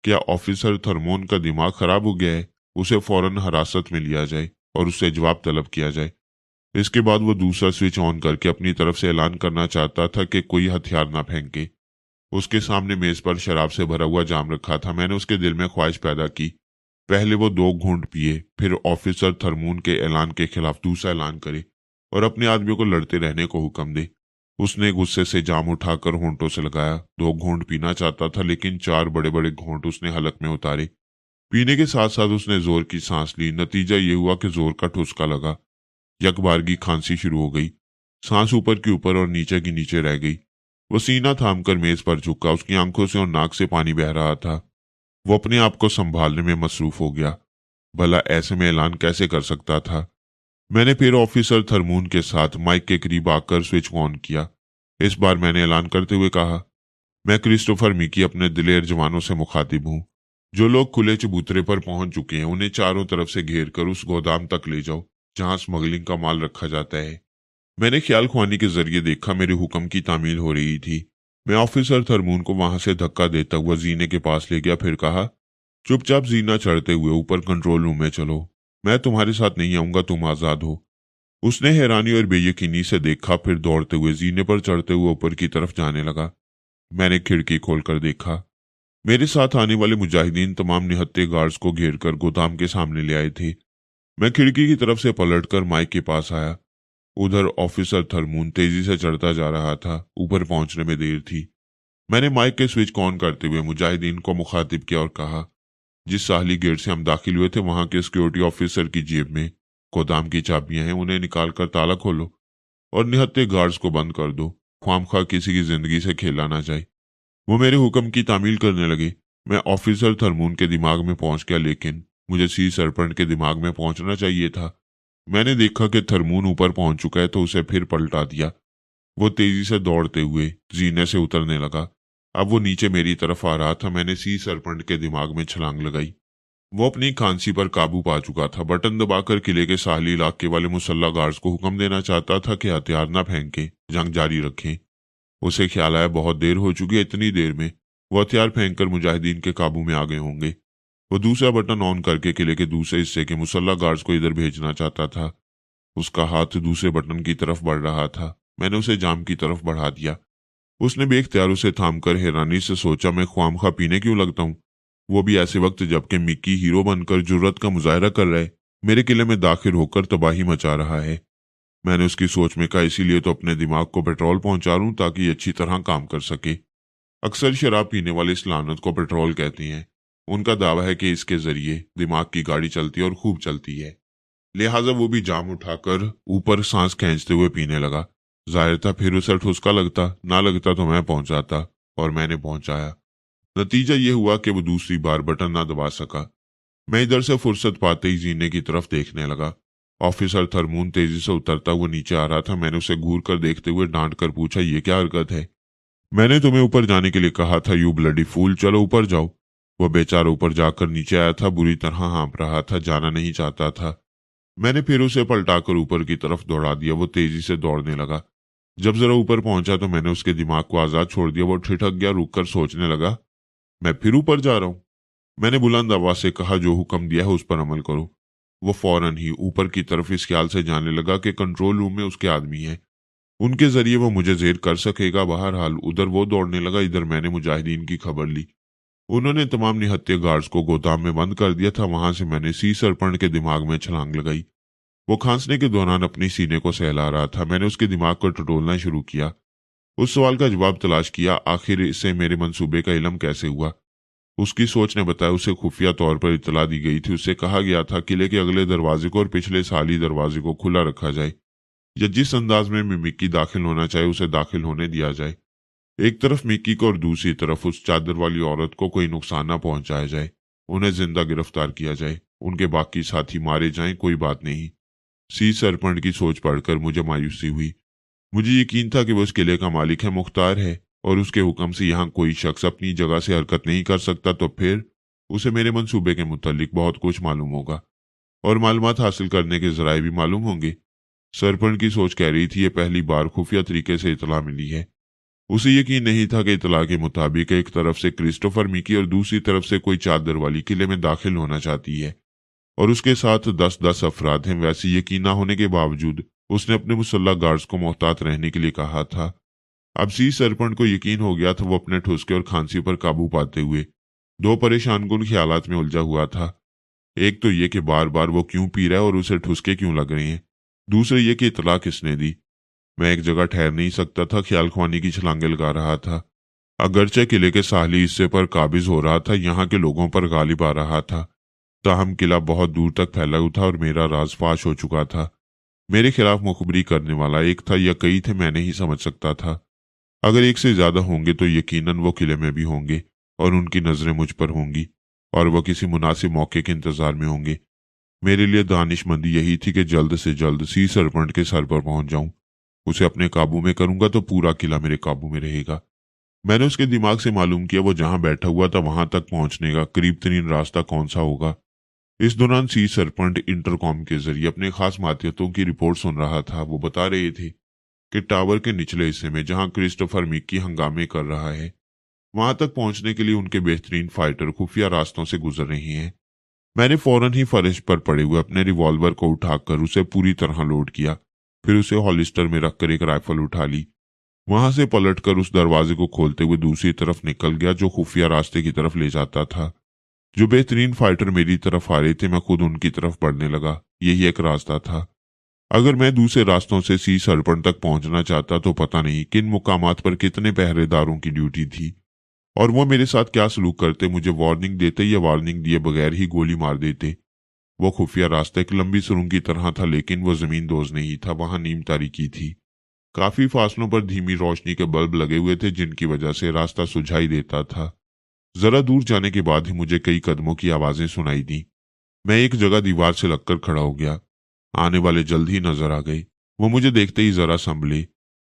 क्या ऑफिसर थर्मोन का दिमाग खराब हो गया है? उसे फौरन हिरासत में लिया जाए और उससे जवाब तलब किया जाए। इसके बाद वो दूसरा स्विच ऑन करके अपनी तरफ से ऐलान करना चाहता था कि कोई हथियार ना फेंके। उसके सामने मेज पर शराब से भरा हुआ जाम रखा था। मैंने उसके दिल में ख्वाहिश पैदा की, पहले वो 2 घूंट पिए, फिर ऑफिसर थर्मून के ऐलान के खिलाफ दूसरा ऐलान करे और अपने आदमियों को लड़ते रहने को हुक्म दे। उसने गुस्से से जाम उठाकर होंठों से लगाया। 2 घूंट पीना चाहता था लेकिन 4 बड़े बड़े घूंट उसने हलक में उतारे। पीने के साथ साथ उसने जोर की सांस ली। नतीजा ये हुआ कि जोर का ठुसका लगा। यकबारगी खांसी शुरू हो गई। सांस ऊपर की ऊपर और नीचे की नीचे रह गई। वो सीना थामकर मेज पर झुका। उसकी आंखों से और नाक से पानी बह रहा था। वो अपने आप को संभालने में मसरूफ हो गया। भला ऐसे में ऐलान कैसे कर सकता था? मैंने फिर ऑफिसर थर्मून के साथ माइक के करीब आकर स्विच को ऑन किया। इस बार मैंने ऐलान करते हुए कहा, मैं क्रिस्टोफर मिकी अपने दिलेर जवानों से मुखातिब हूं। जो लोग खुले चबूतरे पर पहुंच चुके हैं उन्हें चारों तरफ से घेर कर उस गोदाम तक ले जाओ जहां स्मगलिंग का माल रखा जाता है। मैंने ख्याल ख्वानी के जरिए देखा मेरे हुक्म की तामील हो रही थी। मैं ऑफिसर थर्मून को वहां से धक्का देता हुआ जीने के पास ले गया। फिर कहा, चुपचाप जीना चढ़ते हुए ऊपर कंट्रोल रूम में चलो। मैं तुम्हारे साथ नहीं आऊंगा, तुम आजाद हो। उसने हैरानी और बेयकीनी से देखा, फिर दौड़ते हुए जीने पर चढ़ते हुए ऊपर की तरफ जाने लगा। मैंने खिड़की खोलकर देखा। मेरे साथ आने वाले मुजाहिदीन तमाम निहत्थे गार्ड्स को घेरकर गोदाम के सामने ले आए थे। मैं खिड़की की तरफ से पलटकर माइक के पास आया। उधर ऑफिसर थरमून तेजी से चढ़ता जा रहा था। ऊपर पहुंचने में देर थी। मैंने माइक के स्विच को ऑन करते हुए मुजाहिदीन को मुखातिब किया और कहा, जिस साहली गेट से हम दाखिल हुए थे वहां के सिक्योरिटी ऑफिसर की जेब में गोदाम की चाबियां हैं, उन्हें निकालकर ताला खोलो और निहत्थे गार्ड्स को बंद कर दो। ख्वामखा किसी की जिंदगी से खेला ना जाए। वो मेरे हुक्म की तामील करने लगे। मैं ऑफिसर थरमून के दिमाग में पहुंच गया, लेकिन मुझे सी सरपंच के दिमाग में पहुंचना चाहिए था। मैंने देखा कि थरमून ऊपर पहुंच चुका है तो उसे फिर पलटा दिया। वो तेजी से दौड़ते हुए जीने से उतरने लगा। अब वो नीचे मेरी तरफ आ रहा था। मैंने सी सरपंच के दिमाग में छलांग लगाई। वो अपनी खांसी पर काबू पा चुका था। बटन दबाकर किले के साहली इलाके वाले मुसल्ला गार्ड्स को हुक्म देना चाहता था कि हथियार न फेंके, जंग जारी रखें। उसे ख्याल आया बहुत देर हो चुकी है, इतनी देर में वो हथियार फेंककर मुजाहिदीन के काबू में आ गए होंगे। वो दूसरा बटन ऑन करके किले के दूसरे हिस्से के मुसल्ला गार्ड्स को इधर भेजना चाहता था। उसका हाथ दूसरे बटन की तरफ बढ़ रहा था। मैंने उसे जाम की तरफ बढ़ा दिया। उसने बेख्तियार उसे थामकर हैरानी से सोचा, मैं ख्वामखा पीने क्यों लगता हूँ, वो भी ऐसे वक्त जबकि मिक्की हीरो बनकर जुर्रत का मुजाहरा कर रहा है, मेरे किले में दाखिल होकर तबाही मचा रहा है। मैंने उसकी सोच में कहा, इसीलिए तो अपने दिमाग को पेट्रोल पहुंचा लूं ताकि ये अच्छी तरह काम कर सके। अक्सर शराब पीने वाले इस लानत को पेट्रोल कहते हैं। उनका दावा है कि इसके जरिए दिमाग की गाड़ी चलती है और खूब चलती है। लिहाजा वो भी जाम उठाकर ऊपर सांस खींचते हुए पीने लगा। जाहिर था फिर उसे ठुसका लगता, ना लगता तो मैं पहुंचाता, और मैंने पहुंचाया। नतीजा ये हुआ कि वो दूसरी बार बटन ना दबा सका। मैं इधर से फुर्सत पाते ही जीने की तरफ देखने लगा। ऑफिसर थरमून तेजी से उतरता हुआ नीचे आ रहा था। मैंने उसे घूर कर देखते हुए डांट कर पूछा, ये क्या हरकत है? मैंने तुम्हें ऊपर जाने के लिए कहा था, यू ब्लडी फूल, चलो ऊपर जाओ। वह बेचारा ऊपर जाकर नीचे आया था, बुरी तरह हाँप रहा था, जाना नहीं चाहता था। मैंने फिर उसे पलटाकर ऊपर की तरफ दौड़ा दिया। वो तेजी से दौड़ने लगा। जब जरा ऊपर पहुंचा तो मैंने उसके दिमाग को आजाद छोड़ दिया। वो ठिठक गया, रुककर सोचने लगा, मैं फिर ऊपर जा रहा हूं। मैंने बुलंद आवाज से कहा, जो हुक्म दिया है उस पर अमल करो। वो फौरन ही ऊपर की तरफ इस ख्याल से जाने लगा कि कंट्रोल रूम में उसके आदमी हैं, उनके जरिए वो मुझे जेर कर सकेगा। बहरहाल उधर वो दौड़ने लगा, इधर मैंने मुजाहिदीन की खबर ली। उन्होंने तमाम निहत्थे गार्ड्स को गोदाम में बंद कर दिया था। वहां से मैंने सी सरपंच के दिमाग में छलांग लगाई। वो खांसने के दौरान अपनी सीने को सहला रहा था। मैंने उसके दिमाग को टटोलना शुरू किया, उस सवाल का जवाब तलाश किया, आखिर इससे मेरे मंसूबे का इल्म कैसे हुआ। उसकी सोच ने बताया, उसे खुफिया तौर पर इतला दी गई थी। उससे कहा गया था किले के अगले दरवाजे को और पिछले साली दरवाजे को खुला रखा जाए, या जिस अंदाज में मिक्की दाखिल होना चाहे उसे दाखिल होने दिया जाए। एक तरफ मिक्की को और दूसरी तरफ उस चादर वाली औरत को कोई नुकसान न पहुंचाया जाए। उन्हें जिंदा गिरफ्तार किया जाए, उनके बाकी साथी मारे जाएं, कोई बात नहीं। सी सरपंच की सोच पढ़कर मुझे मायूसी हुई। मुझे यकीन था कि वो उस किले का मालिक है, मुख्तार है, और उसके हुक्म से यहाँ कोई शख्स अपनी जगह से हरकत नहीं कर सकता। तो फिर उसे मेरे मंसूबे के मुतालिक बहुत कुछ मालूम होगा और मालूमात हासिल करने के जराए भी मालूम होंगे। सरपंच की सोच कह रही थी, ये पहली बार खुफिया तरीके से इतला मिली है। उसे यकीन नहीं था कि इतला के मुताबिक एक तरफ से क्रिस्टोफर मिकी और दूसरी तरफ से कोई चादर वाली किले में दाखिल होना चाहती है, और उसके साथ 10-10 अफराद हैं। वैसे यकीन ना होने के बावजूद उसने अपने मुसल्ला गार्ड्स को मोहतात रहने के लिए कहा था। अब सी सरपंच को यकीन हो गया था। वो अपने ठुसके और खांसी पर काबू पाते हुए दो परेशान कुन ख्यालात में उलझा हुआ था। एक तो ये कि बार बार वो क्यों पी रहा है और उसे ठुसके क्यों लग रहे हैं, दूसरे ये कि इतला किसने दी। मैं एक जगह ठहर नहीं सकता था, ख्याल ख्वानी की छलांगे लगा रहा था। अगरचे किले के साहली हिस्से पर काबिज हो रहा था, यहाँ के लोगों पर गालिब आ रहा था, ताहम किला बहुत दूर तक फैला हुआ था और मेरा राज फाश हो चुका था। मेरे खिलाफ मुखबरी करने वाला एक था या कई थे, मैं नहीं समझ सकता था। अगर एक से ज्यादा होंगे तो यकीनन वो किले में भी होंगे और उनकी नजरें मुझ पर होंगी और वह किसी मुनासिब मौके के इंतजार में होंगे। मेरे लिए दानिशमंदी यही थी कि जल्द से जल्द सी सरपंच के सर पर पहुंच जाऊं। उसे अपने काबू में करूंगा तो पूरा किला मेरे काबू में रहेगा। मैंने उसके दिमाग से मालूम किया वो जहां बैठा हुआ था वहां तक पहुंचने का करीब तरीन रास्ता कौन सा होगा। इस दौरान सी सरपंच इंटरकॉम के जरिए अपने खास मातियतों की रिपोर्ट सुन रहा था। वो बता रहे थे कि टावर के निचले हिस्से में जहां क्रिस्टोफर मिक्की हंगामे कर रहा है, वहां तक पहुंचने के लिए उनके बेहतरीन फाइटर खुफिया रास्तों से गुजर रहे हैं। मैंने फौरन ही फर्श पर पड़े हुए अपने रिवॉल्वर को उठाकर उसे पूरी तरह लोड किया, फिर उसे हॉलिस्टर में रखकर एक राइफल उठा ली। वहां से पलटकर उस दरवाजे को खोलते हुए दूसरी तरफ निकल गया जो खुफिया रास्ते की तरफ ले जाता था। जो बेहतरीन फाइटर मेरी तरफ आ रहे थे मैं खुद उनकी तरफ बढ़ने लगा। यही एक रास्ता था। अगर मैं दूसरे रास्तों से सी सरपंच तक पहुंचना चाहता तो पता नहीं किन मुकामात पर कितने पहरेदारों की ड्यूटी थी और वो मेरे साथ क्या सलूक करते, मुझे वार्निंग देते या वार्निंग दिए बगैर ही गोली मार देते। वो खुफिया रास्ता एक लंबी सुरंग की तरह था, लेकिन वो जमीन दोज नहीं था, वहां नीम तारीकी थी। काफी फासलों पर धीमी रोशनी के बल्ब लगे हुए थे जिनकी वजह से रास्ता सुझाई देता था। जरा दूर जाने के बाद ही मुझे कई कदमों की आवाजें सुनाई दी। मैं एक जगह दीवार से लगकर खड़ा हो गया। आने वाले जल्द ही नजर आ गए। वो मुझे देखते ही जरा संभले।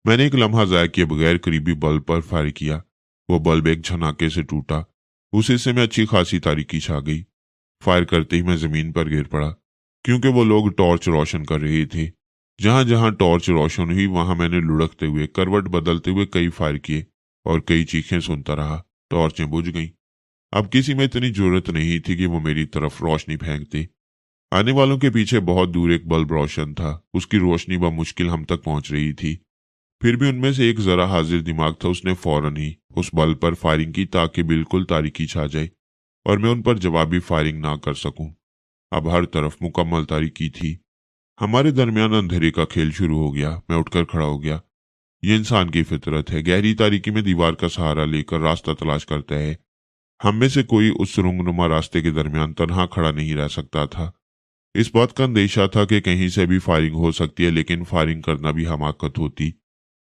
मैंने एक लम्हा जाया किए बगैर करीबी बल्ब पर फायर किया। वो बल्ब एक झनाके से टूटा। उस हिस्से में अच्छी खासी तारीकी छा गई। फायर करते ही मैं जमीन पर गिर पड़ा, क्योंकि वो लोग टॉर्च रोशन कर रहे थे। जहां जहां टॉर्च रोशन हुई वहां मैंने लुढ़कते हुए करवट बदलते हुए कई फायर किए और कई चीखें सुनता रहा। टॉर्चें बुझ गईं। अब किसी में इतनी जरूरत नहीं थी कि वो मेरी तरफ रोशनी फेंकते। आने वालों के पीछे बहुत दूर एक बल्ब रोशन था। उसकी रोशनी बमुश्किल हम तक पहुंच रही थी। फिर भी उनमें से एक जरा हाजिर दिमाग था, उसने फौरन ही उस बल्ब पर फायरिंग की ताकि बिल्कुल तारीकी छा जाए और मैं उन पर जवाबी फायरिंग ना कर सकूं। अब हर तरफ मुकम्मल तारीकी थी। हमारे दरमियान अंधेरे का खेल शुरू हो गया। मैं उठकर खड़ा हो गया। ये इंसान की फितरत है, गहरी तारीकी में दीवार का सहारा लेकर रास्ता तलाश करता है। हम में से कोई उस सुरंगनुमा रास्ते के दरमियान तन्हा खड़ा नहीं रह सकता था। इस बात का अंदेशा था कि कहीं से भी फायरिंग हो सकती है, लेकिन फायरिंग करना भी हमाकत होती,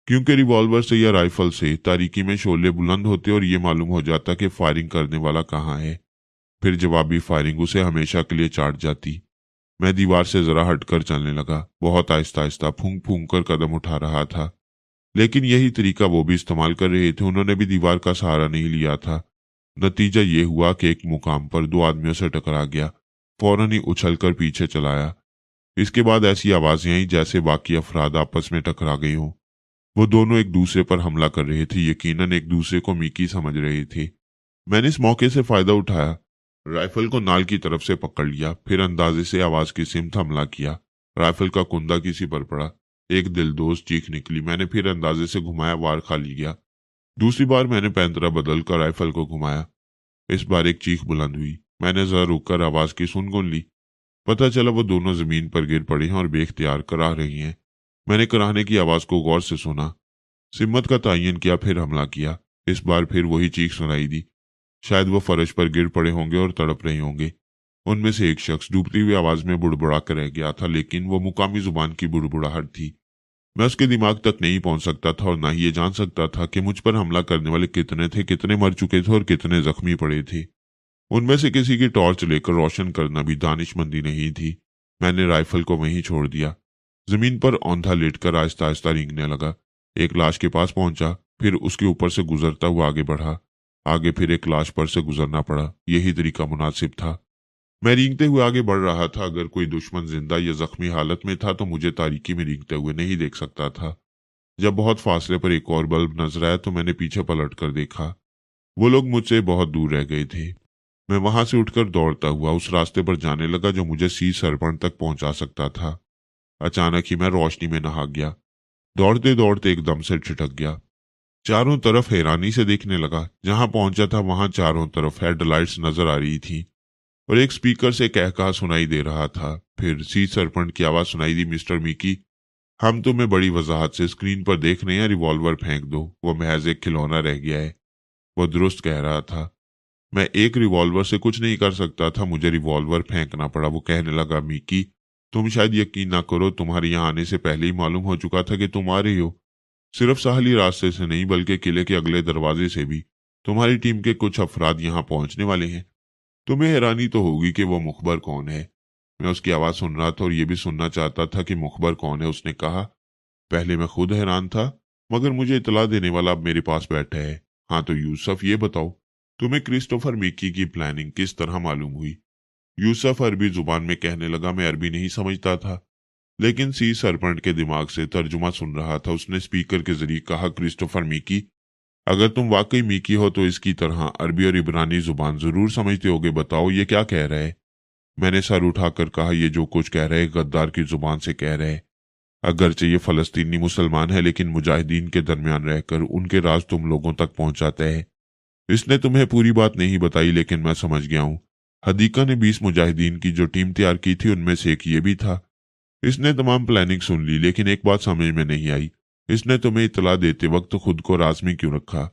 क्योंकि रिवॉल्वर से या राइफल से तारीकी में शोले बुलंद होते और ये मालूम हो जाता कि फायरिंग करने वाला कहाँ है। फिर जवाबी फायरिंग उसे हमेशा के लिए चाट जाती। मैं दीवार से जरा हटकर चलने लगा। बहुत आहिस्ता आहिस्ता फूंक फूंक कर कदम उठा रहा था, लेकिन यही तरीका वो भी इस्तेमाल कर रहे थे। उन्होंने भी दीवार का सहारा नहीं लिया था। नतीजा ये हुआ कि एक मुकाम पर दो आदमियों से टकरा गया। फौरन ही उछलकर पीछे चलाया। इसके बाद ऐसी आवाजें आई जैसे बाकी अफराद आपस में टकरा गए हों। वो दोनों एक दूसरे पर हमला कर रहे थे। यकीनन एक दूसरे को मिकी समझ रहे थे। मैंने इस मौके से फायदा उठाया। राइफल को नाल की तरफ से पकड़ लिया, फिर अंदाजे से आवाज की सिमत हमला किया। राइफल का कुंदा किसी पर पड़ा। एक दिलदोज चीख निकली। मैंने फिर अंदाजे से घुमाया, वार खाली गया। दूसरी बार मैंने पैंतरा बदलकर राइफल को घुमाया। इस बार एक चीख बुलंद हुई। मैंने जरा रुककर आवाज की सुन ली। पता चला वो दोनों जमीन पर गिर पड़े हैं और बेख्तियार कराह रही हैं। मैंने कराहने की आवाज को गौर से सुना, सिम्मत का तयन किया, फिर हमला किया। इस बार फिर वही चीख सुनाई दी। शायद वो फर्श पर गिर पड़े होंगे और तड़प रहे होंगे। उनमें से एक शख्स डूबती हुई आवाज में बुड़बुड़ा कर रह गया था, लेकिन वो मुकामी जुबान की बुड़बुड़ाहट थी। मैं उसके दिमाग तक नहीं पहुंच सकता था और ना ही ये जान सकता था कि मुझ पर हमला करने वाले कितने थे, कितने मर चुके थे और कितने जख्मी पड़े थे। उनमें से किसी की टॉर्च लेकर रोशन करना भी दानिशमंदी नहीं थी। मैंने राइफल को वहीं छोड़ दिया। जमीन पर औंधा लेटकर आहिस्ता आहिस्ता रेंगने लगा। एक लाश के पास पहुंचा, फिर उसके ऊपर से गुजरता हुआ आगे बढ़ा। आगे फिर एक लाश पर से गुजरना पड़ा। यही तरीका मुनासिब था। मैं रेंगते हुए आगे बढ़ रहा था। अगर कोई दुश्मन जिंदा या जख्मी हालत में था तो मुझे तारीकी में रेंगते हुए नहीं देख सकता था। जब बहुत फासले पर एक और बल्ब नजर आया तो मैंने पीछे पलट कर देखा। वो लोग मुझसे बहुत दूर रह गए थे। मैं वहां से उठकर दौड़ता हुआ उस रास्ते पर जाने लगा जो मुझे सी सरपंच तक पहुंचा सकता था। अचानक ही मैं रोशनी में नहा गया। दौड़ते दौड़ते एकदम से ठिठक गया। चारों तरफ हैरानी से देखने लगा। जहां पहुंचा था वहां चारों तरफ हेडलाइट्स नजर आ रही थी और एक स्पीकर से कहकहा सुनाई दे रहा था। फिर सी सरपंच की आवाज सुनाई दी, मिस्टर मिकी, हम तुम्हें बड़ी वजाहत से स्क्रीन पर देख रहे हैं, रिवॉल्वर फेंक दो, वो महज एक खिलौना रह गया है। वो दुरुस्त कह रहा था। मैं एक रिवॉल्वर से कुछ नहीं कर सकता था, मुझे रिवॉल्वर फेंकना पड़ा। वो कहने लगा, मिकी तुम शायद यकीन ना करो, तुम्हारे यहाँ आने से पहले ही मालूम हो चुका था कि तुम आ रही हो। सिर्फ साहली रास्ते से नहीं बल्कि किले के अगले दरवाजे से भी तुम्हारी टीम के कुछ अफराद यहाँ पहुंचने वाले हैं। तुम्हें हैरानी तो होगी कि वो मुखबर कौन है। मैं उसकी आवाज सुन रहा था और ये भी सुनना चाहता था कि मुखबर कौन है। उसने कहा, पहले मैं खुद हैरान था, मगर मुझे इतला देने वाला अब मेरे पास बैठा है। हाँ तो यूसुफ, ये बताओ तुम्हें क्रिस्टोफर मिकी की प्लानिंग किस तरह मालूम हुई? यूसुफ अरबी जुबान में कहने लगा। मैं अरबी नहीं समझता था, लेकिन सी सरपंच के दिमाग से तर्जुमा सुन रहा था। उसने स्पीकर के जरिए कहा, क्रिस्टोफर मिकी, अगर तुम वाकई मिकी हो तो इसकी तरह अरबी और इब्रानी जुबान जरूर समझते होगे। बताओ ये क्या कह रहा है? मैंने सर उठाकर कहा, ये जो कुछ कह रहे गद्दार की जुबान से कह रहे। अगरचे ये फलस्तीनी मुसलमान है, लेकिन मुजाहिदीन के दरमियान रहकर उनके राज तुम लोगों तक पहुंचाता है। इसने तुम्हें पूरी बात नहीं बताई, लेकिन मैं समझ गया हूँ। हदीका ने 20 मुजाहिदीन की जो टीम तैयार की थी उनमें से एक ये भी था। इसने तमाम प्लानिंग सुन ली, लेकिन एक बात समझ में नहीं आई, इसने तुम्हें इतला देते वक्त खुद को राज में क्यों रखा।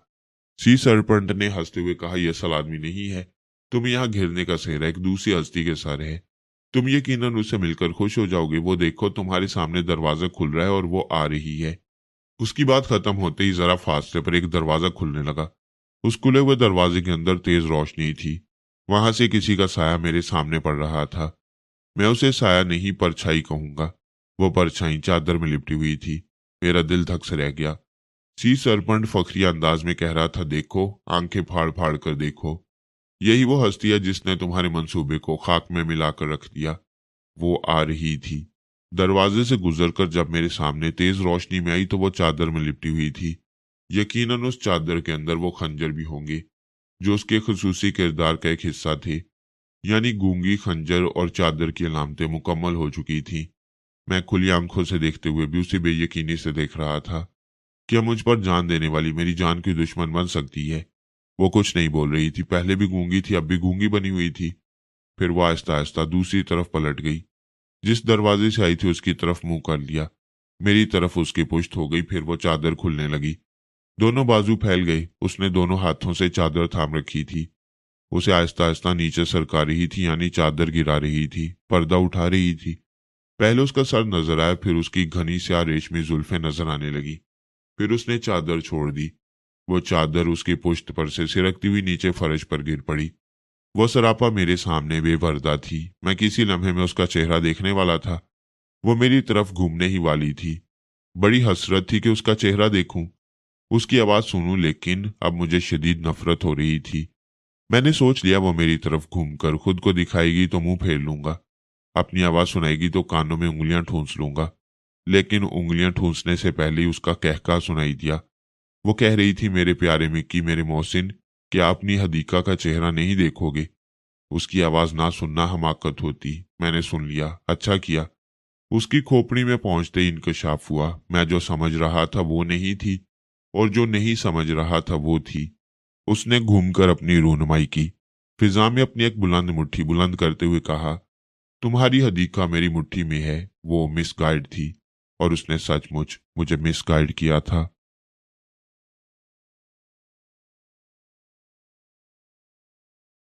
सी सरपंट ने हंसते हुए कहा, यह असल आदमी नहीं है, तुम यहाँ घिरने का सेहरा एक दूसरी हस्ती के सर है। तुम यकीनन उससे मिलकर खुश हो जाओगे। वो देखो, तुम्हारे सामने दरवाजा खुल रहा है और वो आ रही है। उसकी बात खत्म होते ही जरा फासले पर एक दरवाजा खुलने लगा। उस खुले हुए दरवाजे के अंदर तेज रोशनी थी। वहां से किसी का साया मेरे सामने पड़ रहा था। मैं उसे साया नहीं, परछाई कहूंगा। वो परछाई चादर में लिपटी हुई थी। मेरा दिल धक से रह गया। सी सरपंट फखरी अंदाज में कह रहा था, देखो, आंखें फाड़ फाड़ कर देखो, यही वो हस्ती है जिसने तुम्हारे मंसूबे को खाक में मिलाकर रख दिया। वो आ रही थी। दरवाजे से गुजरकर जब मेरे सामने तेज रोशनी में आई तो वो चादर में लिपटी हुई थी। यकीनन उस चादर के अंदर वो खंजर भी होंगे जो उसके खुसूसी किरदार का एक हिस्सा थे। यानी गूंगी, खंजर और चादर की अलामतें मुकम्मल हो चुकी थी। मैं खुली आंखों से देखते हुए भी उसे बेयकीनी से देख रहा था। क्या मुझ पर जान देने वाली मेरी जान की दुश्मन बन सकती है? वो कुछ नहीं बोल रही थी। पहले भी गूंगी थी, अब भी गूंगी बनी हुई थी। फिर वो आहिस्ता आहिस्ता दूसरी तरफ पलट गई। जिस दरवाजे से आई थी उसकी तरफ मुंह कर लिया। मेरी तरफ उसकी पुश्त हो गई। फिर वो चादर खुलने लगी। दोनों बाजू फैल गए। उसने दोनों हाथों से चादर थाम रखी थी। उसे आहिस्ता आहिस्ता नीचे सरका रही थी, यानी चादर गिरा रही थी, पर्दा उठा रही थी। पहले उसका सर नजर आया, फिर उसकी घनी स्याह रेशमी जुल्फें नजर आने लगी। फिर उसने चादर छोड़ दी। वो चादर उसकी पुश्त पर से सिरकती हुई नीचे फर्श पर गिर पड़ी। वो सरापा मेरे सामने बेपर्दा थी। मैं किसी लम्हे में उसका चेहरा देखने वाला था। वो मेरी तरफ घूमने ही वाली थी। बड़ी हसरत थी कि उसका चेहरा देखूं, उसकी आवाज सुनूं, लेकिन अब मुझे शदीद नफरत हो रही थी। मैंने सोच लिया, वो मेरी तरफ घूमकर खुद को दिखाएगी तो मुंह फेर लूंगा, अपनी आवाज सुनाएगी तो कानों में उंगलियां ठूंस लूंगा। लेकिन उंगलियां ठूंसने से पहले ही उसका कहका सुनाई दिया। वो कह रही थी, मेरे प्यारे मिक्की, मेरे मोहसिन, क्या अपनी हदीका का चेहरा नहीं देखोगे? उसकी आवाज ना सुनना हमाकत होती। मैंने सुन लिया, अच्छा किया। उसकी खोपड़ी में पहुंचते ही इंकशाफ हुआ। मैं जो समझ रहा था वो नहीं थी, और जो नहीं समझ रहा था वो थी। उसने घूमकर अपनी रूनुमाई की। फिजा में अपनी एक बुलंद मुट्ठी बुलंद करते हुए कहा, तुम्हारी हदीका मेरी मुट्ठी में है। वो मिसगाइड थी, और उसने सचमुच मुझे मिसगाइड किया था।